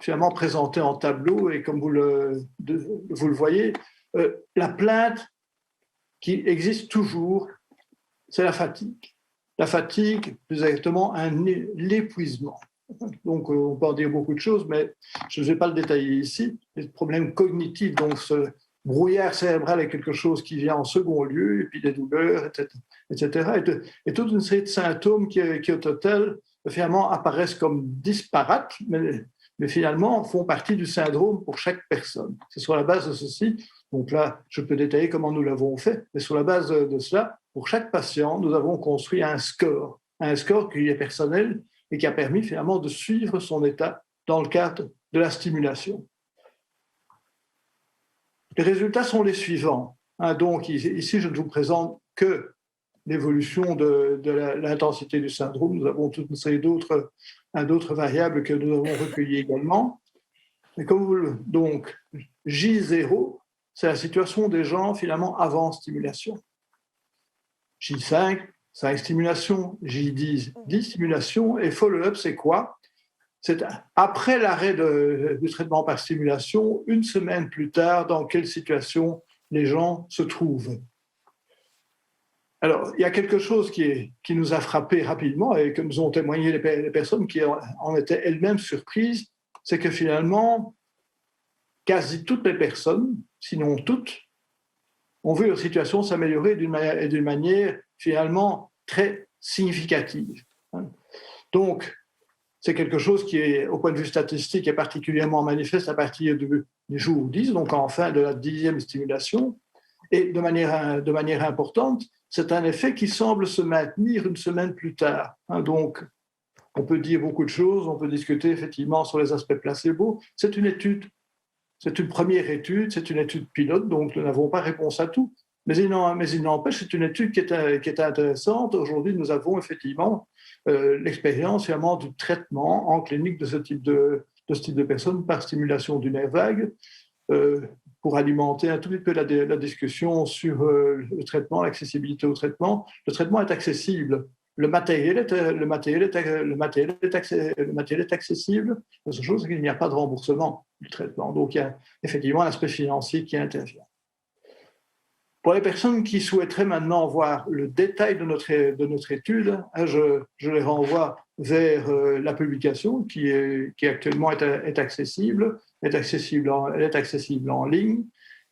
finalement présenté en tableau, et comme vous le voyez, la plainte qui existe toujours, c'est la fatigue. La fatigue, plus exactement, l'épuisement. Donc, on peut en dire beaucoup de choses, mais je ne vais pas le détailler ici. Les problèmes cognitifs, donc ce brouillard cérébral est quelque chose qui vient en second lieu, et puis des douleurs, etc. Et toute une série de symptômes qui au total, finalement, apparaissent comme disparates, mais finalement font partie du syndrome pour chaque personne. C'est sur la base de ceci, donc là, je peux détailler comment nous l'avons fait, mais sur la base de cela, pour chaque patient, nous avons construit un score qui est personnel et qui a permis finalement de suivre son état dans le cadre de la stimulation. Les résultats sont les suivants. Donc ici, je ne vous présente que l'évolution de l'intensité du syndrome. Nous avons toute une série d'autres variables que nous avons recueillies également. Et donc, J0, c'est la situation des gens finalement avant stimulation. J5, 5 stimulations. J10, 10 stimulations. Et follow-up, c'est quoi? C'est après l'arrêt du traitement par stimulation, une semaine plus tard, dans quelle situation les gens se trouvent. Alors, il y a quelque chose qui nous a frappé rapidement et que nous ont témoigné les personnes qui en étaient elles-mêmes surprises, c'est que finalement, quasi toutes les personnes, sinon toutes, ont vu leur situation s'améliorer d'une manière finalement très significative. Donc, c'est quelque chose qui est, au point de vue statistique, est particulièrement manifeste à partir du jour 10, donc en fin de la 10e stimulation. Et de manière importante, c'est un effet qui semble se maintenir une semaine plus tard. Donc, on peut dire beaucoup de choses, on peut discuter effectivement sur les aspects placebo. C'est une étude, c'est une première étude, c'est une étude pilote, donc nous n'avons pas réponse à tout. Mais il n'empêche, c'est une étude qui est intéressante. Aujourd'hui, nous avons effectivement l'expérience finalement du traitement en clinique de ce type de de ce type de personnes par stimulation du nerf vague, pour alimenter un tout petit peu la discussion sur le traitement, l'accessibilité au traitement. Le traitement est accessible. Le matériel est accessible. La seule chose, c'est qu'il n'y a pas de remboursement du traitement. Donc, il y a effectivement un aspect financier qui intervient. Pour les personnes qui souhaiteraient maintenant voir le détail de notre étude, je les renvoie vers la publication qui actuellement est accessible. Elle est accessible en ligne.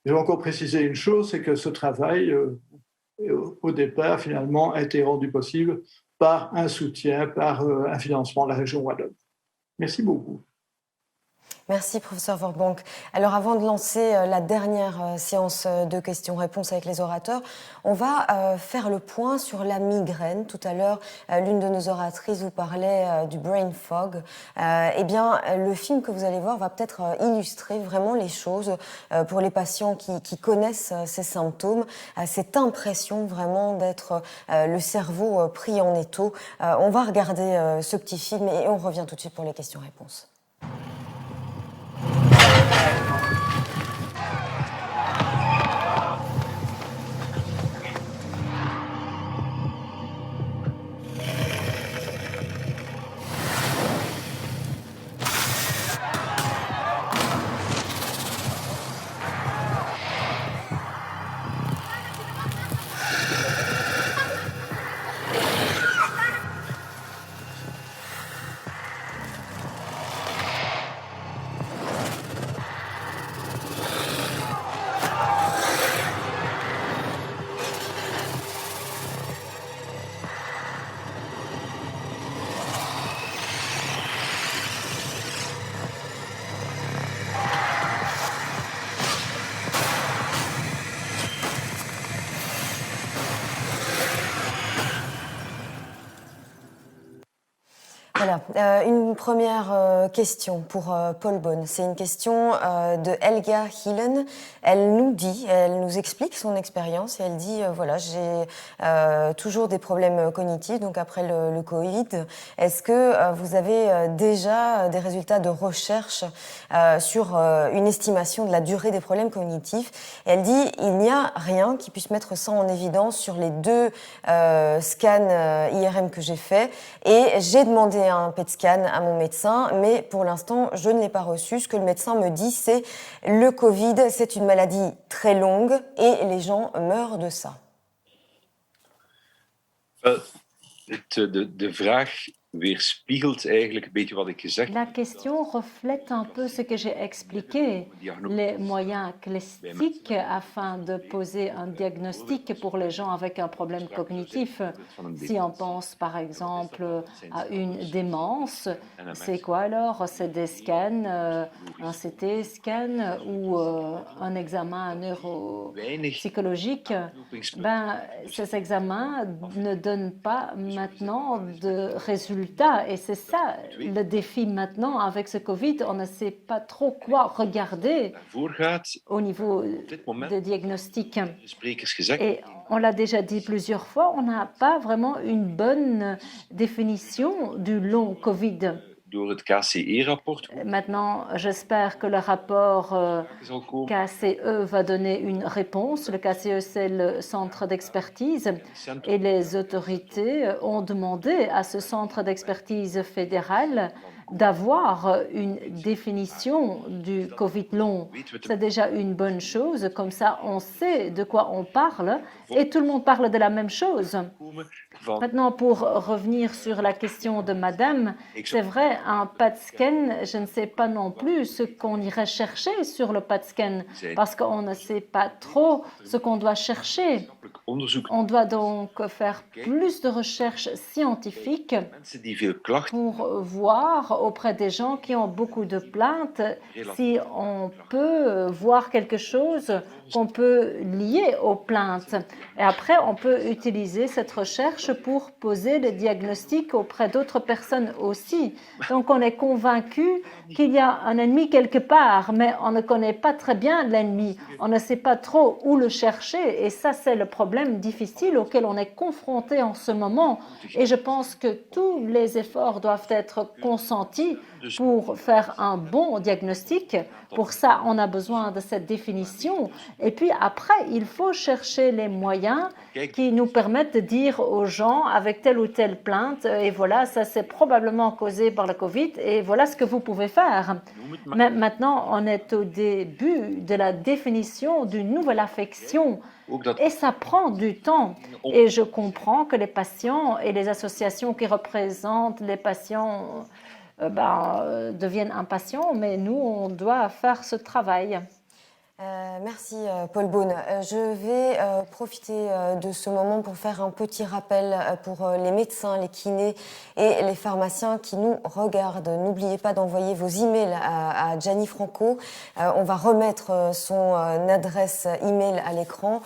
Je vais encore préciser une chose, c'est que ce travail, au départ, finalement, a été rendu possible par un soutien, par un financement de la région wallonne. Merci beaucoup. Merci, professeur Verbank. Alors, avant de lancer la dernière séance de questions-réponses avec les orateurs, on va faire le point sur la migraine. Tout à l'heure, l'une de nos oratrices vous parlait du brain fog. Eh bien, le film que vous allez voir va peut-être illustrer vraiment les choses pour les patients qui connaissent ces symptômes, cette impression vraiment d'être le cerveau pris en étau. On va regarder ce petit film et on revient tout de suite pour les questions-réponses. Voilà, une première question pour Paul Beaune. C'est une question de Helga Hillen. Elle nous explique son expérience et elle dit voilà, j'ai toujours des problèmes cognitifs, donc après le Covid. Est-ce que vous avez déjà des résultats de recherche sur une estimation de la durée des problèmes cognitifs? Et elle dit il n'y a rien qui puisse mettre ça en évidence sur les 2 scans IRM que j'ai faits et j'ai demandé un PET scan à mon médecin, mais pour l'instant, je ne l'ai pas reçu. Ce que le médecin me dit, c'est le Covid, c'est une maladie très longue et les gens meurent de ça. De vraag weerspiegelt eigenlijk een beetje wat ik gezegd heb. La question reflète un peu ce que j'ai expliqué, les moyens classiques afin de poser un diagnostic pour les gens avec un problème cognitif. Si on pense par exemple à une démence, c'est quoi alors? C'est des scans, un CT scan ou un examen neuropsychologique. Ces examens ne donnent pas maintenant de résultats. Et c'est ça le défi maintenant avec ce Covid. On ne sait pas trop quoi regarder au niveau de diagnostic. Et on l'a déjà dit plusieurs fois, on n'a pas vraiment une bonne définition du long Covid. Maintenant, j'espère que le rapport KCE va donner une réponse. Le KCE, c'est le centre d'expertise et les autorités ont demandé à ce centre d'expertise fédéral d'avoir une définition du Covid long. C'est déjà une bonne chose. Comme ça, on sait de quoi on parle et tout le monde parle de la même chose. Maintenant, pour revenir sur la question de madame, c'est vrai, un PET scan, je ne sais pas non plus ce qu'on irait chercher sur le PET scan parce qu'on ne sait pas trop ce qu'on doit chercher. On doit donc faire plus de recherches scientifiques pour voir auprès des gens qui ont beaucoup de plaintes si on peut voir quelque chose qu'on peut lier aux plaintes. Et après, on peut utiliser cette recherche pour poser des diagnostics auprès d'autres personnes aussi. Donc, on est convaincu qu'il y a un ennemi quelque part, mais on ne connaît pas très bien l'ennemi. On ne sait pas trop où le chercher. Et ça, c'est le problème difficile auquel on est confronté en ce moment. Et je pense que tous les efforts doivent être concentrés ressenti pour faire un bon diagnostic. Pour ça, on a besoin de cette définition. Et puis après, il faut chercher les moyens qui nous permettent de dire aux gens avec telle ou telle plainte, et voilà, ça c'est probablement causé par le Covid, et voilà ce que vous pouvez faire. Mais maintenant, on est au début de la définition d'une nouvelle affection. Et ça prend du temps. Et je comprends que les patients et les associations qui représentent les patients deviennent impatients, mais nous, on doit faire ce travail. Merci Paul Beaune. Je vais profiter de ce moment pour faire un petit rappel pour les médecins, les kinés et les pharmaciens qui nous regardent. N'oubliez pas d'envoyer vos emails à Gianni Franco. On va remettre son adresse email à l'écran.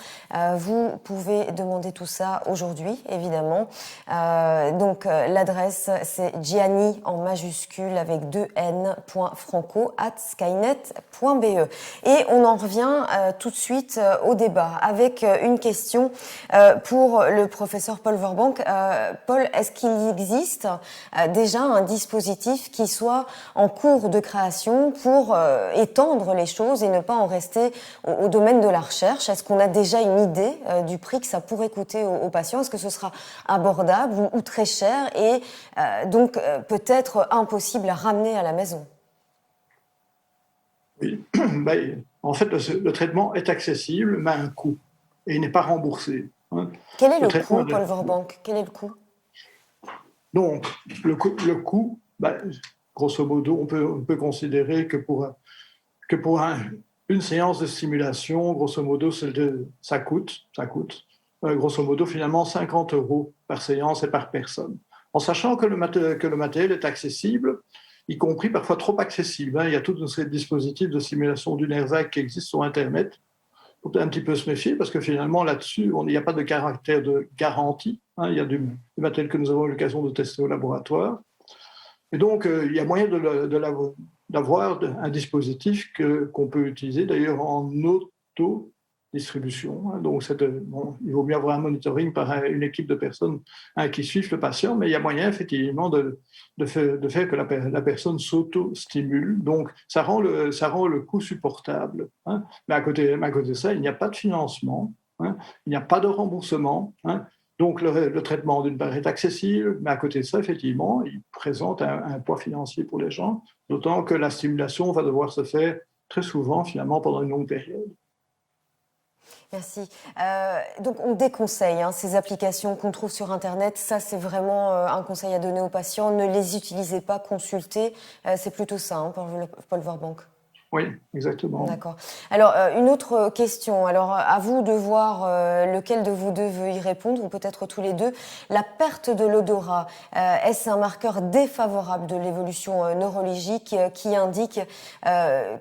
Vous pouvez demander tout ça aujourd'hui, évidemment. Donc l'adresse c'est Gianni en majuscule avec 2n.franco@skynet.be. Et on en revient tout de suite au débat avec une question pour le professeur Paul Verbank. Paul, est-ce qu'il existe déjà un dispositif qui soit en cours de création pour étendre les choses et ne pas en rester au domaine de la recherche? Est-ce qu'on a déjà une idée du prix que ça pourrait coûter aux patients? Est-ce que ce sera abordable ou très cher et donc peut-être impossible à ramener à la maison? Oui. En fait, le traitement est accessible, mais à un coût, et il n'est pas remboursé. Quel est le coût, Paul Verbank? Quel est le coût? Donc, le coût, grosso modo, on peut considérer que pour une séance de stimulation, grosso modo, ça coûte grosso modo, finalement, 50 € par séance et par personne. En sachant que le matériel est accessible, y compris parfois trop accessible. Il y a tout un dispositif de simulation du nerf vague qui existe sur Internet. Il faut un petit peu se méfier parce que finalement, là-dessus, il n'y a pas de caractère de garantie. Il y a du matériel que nous avons eu l'occasion de tester au laboratoire. Et donc, il y a moyen d'avoir un dispositif qu'on peut utiliser d'ailleurs en auto-distribution. Donc, il vaut mieux avoir un monitoring par une équipe de personnes qui suivent le patient, mais il y a moyen effectivement de faire que la personne s'auto-stimule. Donc, ça rend le coût supportable. Mais à côté de ça, il n'y a pas de financement, il n'y a pas de remboursement. Donc, le traitement d'une part est accessible, mais à côté de ça, effectivement, il présente un poids financier pour les gens, d'autant que la stimulation va devoir se faire très souvent, finalement, pendant une longue période. Merci. Donc, on déconseille ces applications qu'on trouve sur Internet. Ça, c'est vraiment un conseil à donner aux patients. Ne les utilisez pas, consultez. C'est plutôt ça, Paul Verbank. Oui, exactement. D'accord. Alors, une autre question. Alors, à vous de voir lequel de vous deux veut y répondre, ou peut-être tous les deux. La perte de l'odorat, est-ce un marqueur défavorable de l'évolution neurologique qui indique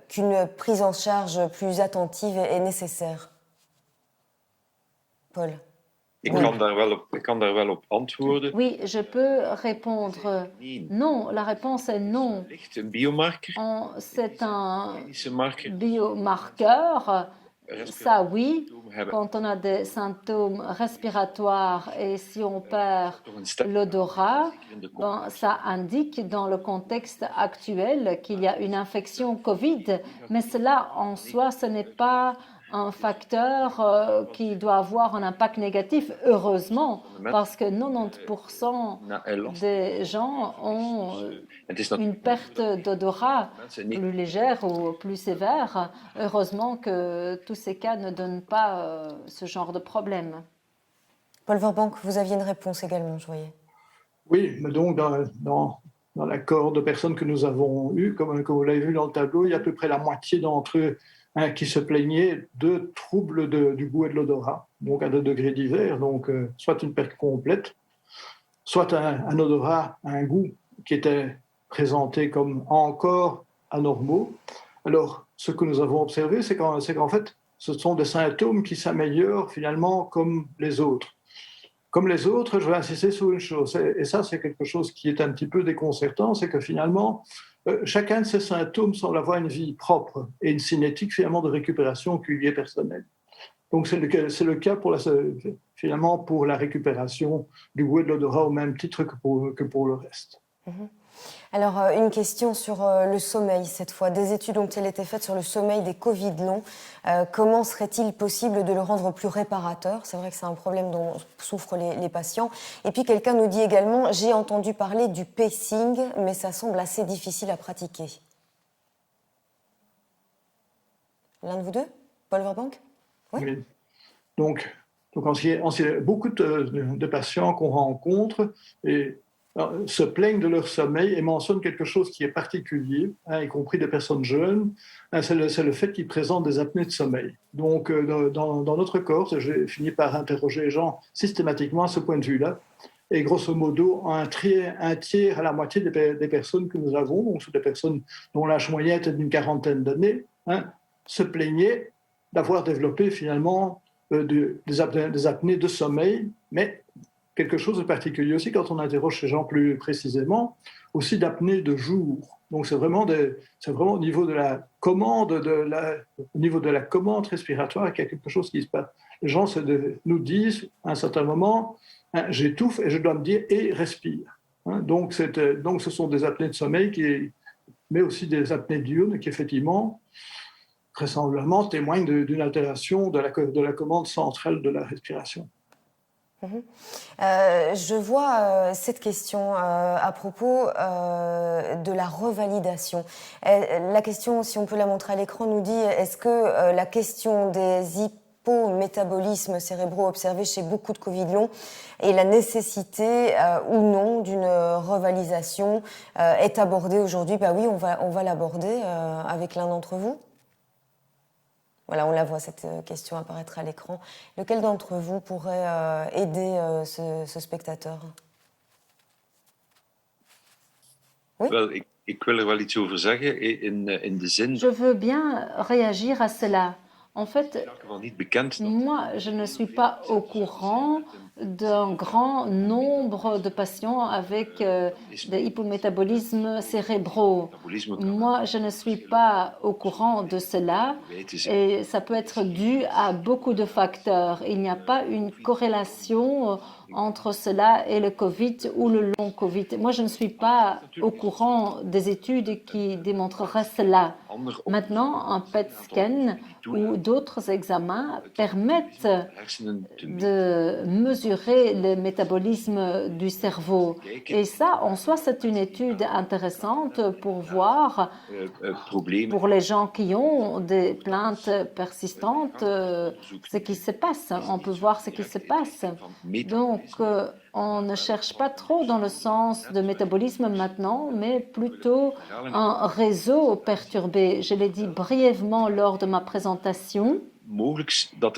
qu'une prise en charge plus attentive est nécessaire? Paul. Ik kan daar wel op antwoorden. Oui, je peux répondre non. La réponse est non. C'est un biomarqueur. Ça, oui. Quand on a des symptômes respiratoires et si on perd l'odorat, ça indique dans le contexte actuel qu'il y a une infection Covid. Mais cela, en soi, ce n'est pas un facteur qui doit avoir un impact négatif, heureusement, parce que 90% des gens ont une perte d'odorat plus légère ou plus sévère. Heureusement que tous ces cas ne donnent pas ce genre de problème. Paul Verbank, vous aviez une réponse également, je voyais. Oui, mais donc dans la cohorte de personnes que nous avons eues, comme vous l'avez vu dans le tableau, il y a à peu près la moitié d'entre eux qui se plaignaient de troubles du goût et de l'odorat, donc à 2 degrés divers, donc soit une perte complète, soit un odorat, un goût qui était présenté comme encore anormaux. Alors, ce que nous avons observé, c'est qu'en fait, ce sont des symptômes qui s'améliorent finalement comme les autres. Comme les autres, je vais insister sur une chose, et ça c'est quelque chose qui est un petit peu déconcertant, c'est que finalement, chacun de ces symptômes semble avoir une vie propre et une cinétique finalement de récupération qui lui est personnelle. Donc c'est le cas finalement pour la récupération du goût et de l'odorat au même titre que pour le reste. Alors, une question sur le sommeil cette fois. Des études ont-elles été faites sur le sommeil des Covid longs? Comment serait-il possible de le rendre plus réparateur? C'est vrai que c'est un problème dont souffrent les patients. Et puis quelqu'un nous dit également, j'ai entendu parler du pacing, mais ça semble assez difficile à pratiquer. L'un de vous deux? Paul Verbank? Oui. Donc beaucoup de patients qu'on rencontre se plaignent de leur sommeil et mentionnent quelque chose qui est particulier, y compris des personnes jeunes, c'est le fait qu'ils présentent des apnées de sommeil. Donc, dans notre cohorte, j'ai fini par interroger les gens systématiquement à ce point de vue-là. Et grosso modo, un tiers à la moitié des personnes que nous avons, donc sont des personnes dont l'âge moyen était d'une 40aine d'années, se plaignaient d'avoir développé finalement des apnées de sommeil, mais quelque chose de particulier aussi quand on interroge ces gens plus précisément, aussi d'apnée de jour. Donc c'est vraiment au niveau de la commande, au niveau de la commande respiratoire qu'il y a quelque chose qui se passe. Les gens nous disent à un certain moment, j'étouffe et je dois me dire et respire. Donc ce sont des apnées de sommeil mais aussi des apnées diurnes qui effectivement vraisemblablement témoignent d'une altération de la commande centrale de la respiration. Je vois cette question à propos de la revalidation. La question, si on peut la montrer à l'écran, nous dit est-ce que la question des hypométabolismes cérébraux observés chez beaucoup de Covid longs et la nécessité ou non d'une revalidation est abordée aujourd'hui? Oui, on va l'aborder avec l'un d'entre vous. Voilà, on la voit, cette question apparaître à l'écran. Lequel d'entre vous pourrait aider ce spectateur? Oui? Ik wil er wel iets over zeggen, in de zin... Je veux bien réagir à cela. En fait, moi, je ne suis pas au courant d'un grand nombre de patients avec des hypométabolismes cérébraux. Moi, je ne suis pas au courant de cela et ça peut être dû à beaucoup de facteurs. Il n'y a pas une corrélation entre cela et le Covid ou le long Covid. Moi, je ne suis pas au courant des études qui démontreraient cela. Maintenant, un PET scan ou d'autres examens permettent de mesurer le métabolisme du cerveau. Et ça, en soi, c'est une étude intéressante pour voir, pour les gens qui ont des plaintes persistantes, ce qui se passe. On peut voir ce qui se passe. Donc, on ne cherche pas trop dans le sens de métabolisme maintenant, mais plutôt un réseau perturbé. Je l'ai dit brièvement lors de ma présentation.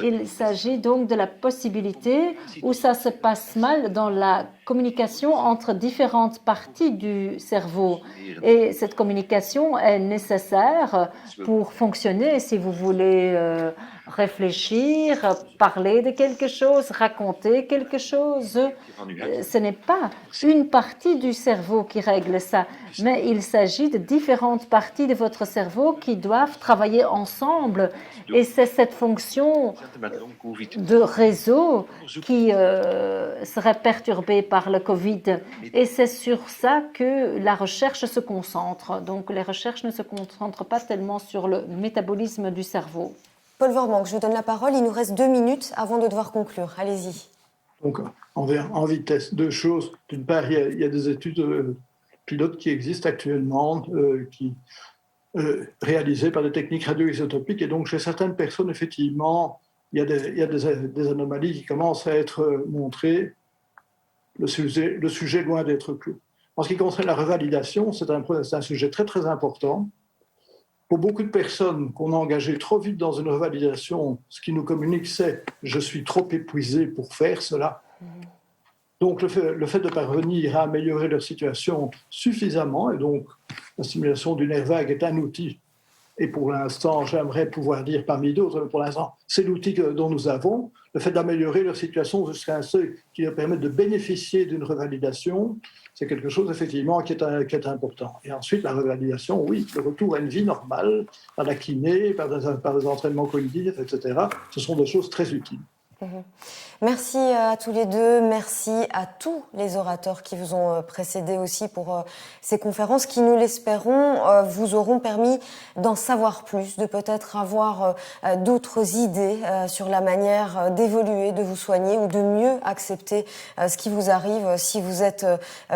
Il s'agit donc de la possibilité où ça se passe mal dans la communication entre différentes parties du cerveau. Et cette communication est nécessaire pour fonctionner si vous voulez réfléchir, parler de quelque chose, raconter quelque chose. Ce n'est pas une partie du cerveau qui règle ça, mais il s'agit de différentes parties de votre cerveau qui doivent travailler ensemble. Et c'est cette fonction de réseau qui serait perturbée par le Covid. Et c'est sur ça que la recherche se concentre. Donc les recherches ne se concentrent pas tellement sur le métabolisme du cerveau. Paul Verbank, je vous donne la parole. Il nous reste 2 minutes avant de devoir conclure. Allez-y. Donc, en vitesse, 2 choses. D'une part, il y a des études pilotes qui existent actuellement, réalisées par des techniques radioisotopiques. Et donc, chez certaines personnes, effectivement, il y a des anomalies qui commencent à être montrées. Le sujet loin d'être clos. En ce qui concerne la revalidation, c'est un sujet très, très important. Pour beaucoup de personnes qu'on a engagées trop vite dans une revalidation, ce qui nous communique, c'est « je suis trop épuisé pour faire cela ». Donc, le fait de parvenir à améliorer leur situation suffisamment, et donc la stimulation du nerf vague est un outil, et pour l'instant, j'aimerais pouvoir dire parmi d'autres, pour l'instant, c'est l'outil dont nous avons, le fait d'améliorer leur situation jusqu'à un seuil qui leur permet de bénéficier d'une revalidation, c'est quelque chose effectivement qui est important. Et ensuite, la revalidation, oui, le retour à une vie normale, par la kiné, par des entraînements cognitifs, etc., ce sont des choses très utiles. Merci à tous les deux, merci à tous les orateurs qui vous ont précédés aussi pour ces conférences qui, nous l'espérons, vous auront permis d'en savoir plus, de peut-être avoir d'autres idées sur la manière d'évoluer, de vous soigner ou de mieux accepter ce qui vous arrive si vous êtes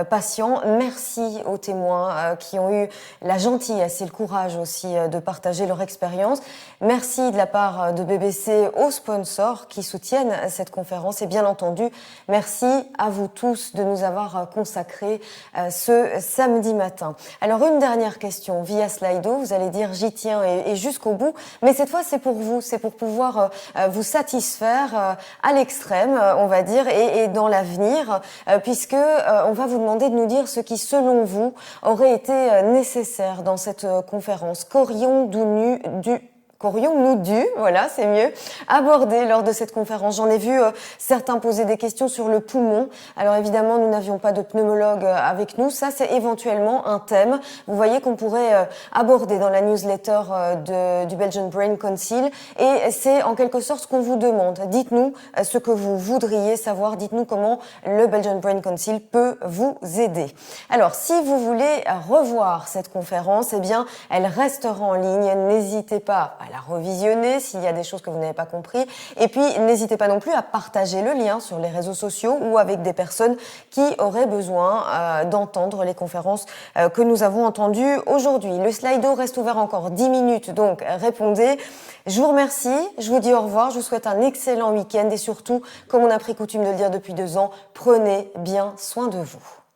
patient. Merci aux témoins qui ont eu la gentillesse et le courage aussi de partager leur expérience. Merci de la part de BBC aux sponsors qui soutiennent cette conférence. Et bien entendu, merci à vous tous de nous avoir consacré ce samedi matin. Alors, une dernière question via Slido. Vous allez dire j'y tiens et jusqu'au bout. Mais cette fois, c'est pour vous. C'est pour pouvoir vous satisfaire à l'extrême, on va dire, et dans l'avenir, puisque on va vous demander de nous dire ce qui, selon vous, aurait été nécessaire dans cette conférence. Qu'aurions-nous dû, voilà, c'est mieux, aborder lors de cette conférence. J'en ai vu certains poser des questions sur le poumon. Alors évidemment, nous n'avions pas de pneumologue avec nous. Ça, c'est éventuellement un thème. Vous voyez qu'on pourrait aborder dans la newsletter du Belgian Brain Council. Et c'est en quelque sorte ce qu'on vous demande. Dites-nous ce que vous voudriez savoir. Dites-nous comment le Belgian Brain Council peut vous aider. Alors, si vous voulez revoir cette conférence, eh bien, elle restera en ligne. N'hésitez pas à la revisionner s'il y a des choses que vous n'avez pas compris. Et puis, n'hésitez pas non plus à partager le lien sur les réseaux sociaux ou avec des personnes qui auraient besoin d'entendre les conférences que nous avons entendues aujourd'hui. Le Slido reste ouvert encore 10 minutes, donc répondez. Je vous remercie, je vous dis au revoir, je vous souhaite un excellent week-end et surtout, comme on a pris coutume de le dire depuis 2 ans, prenez bien soin de vous.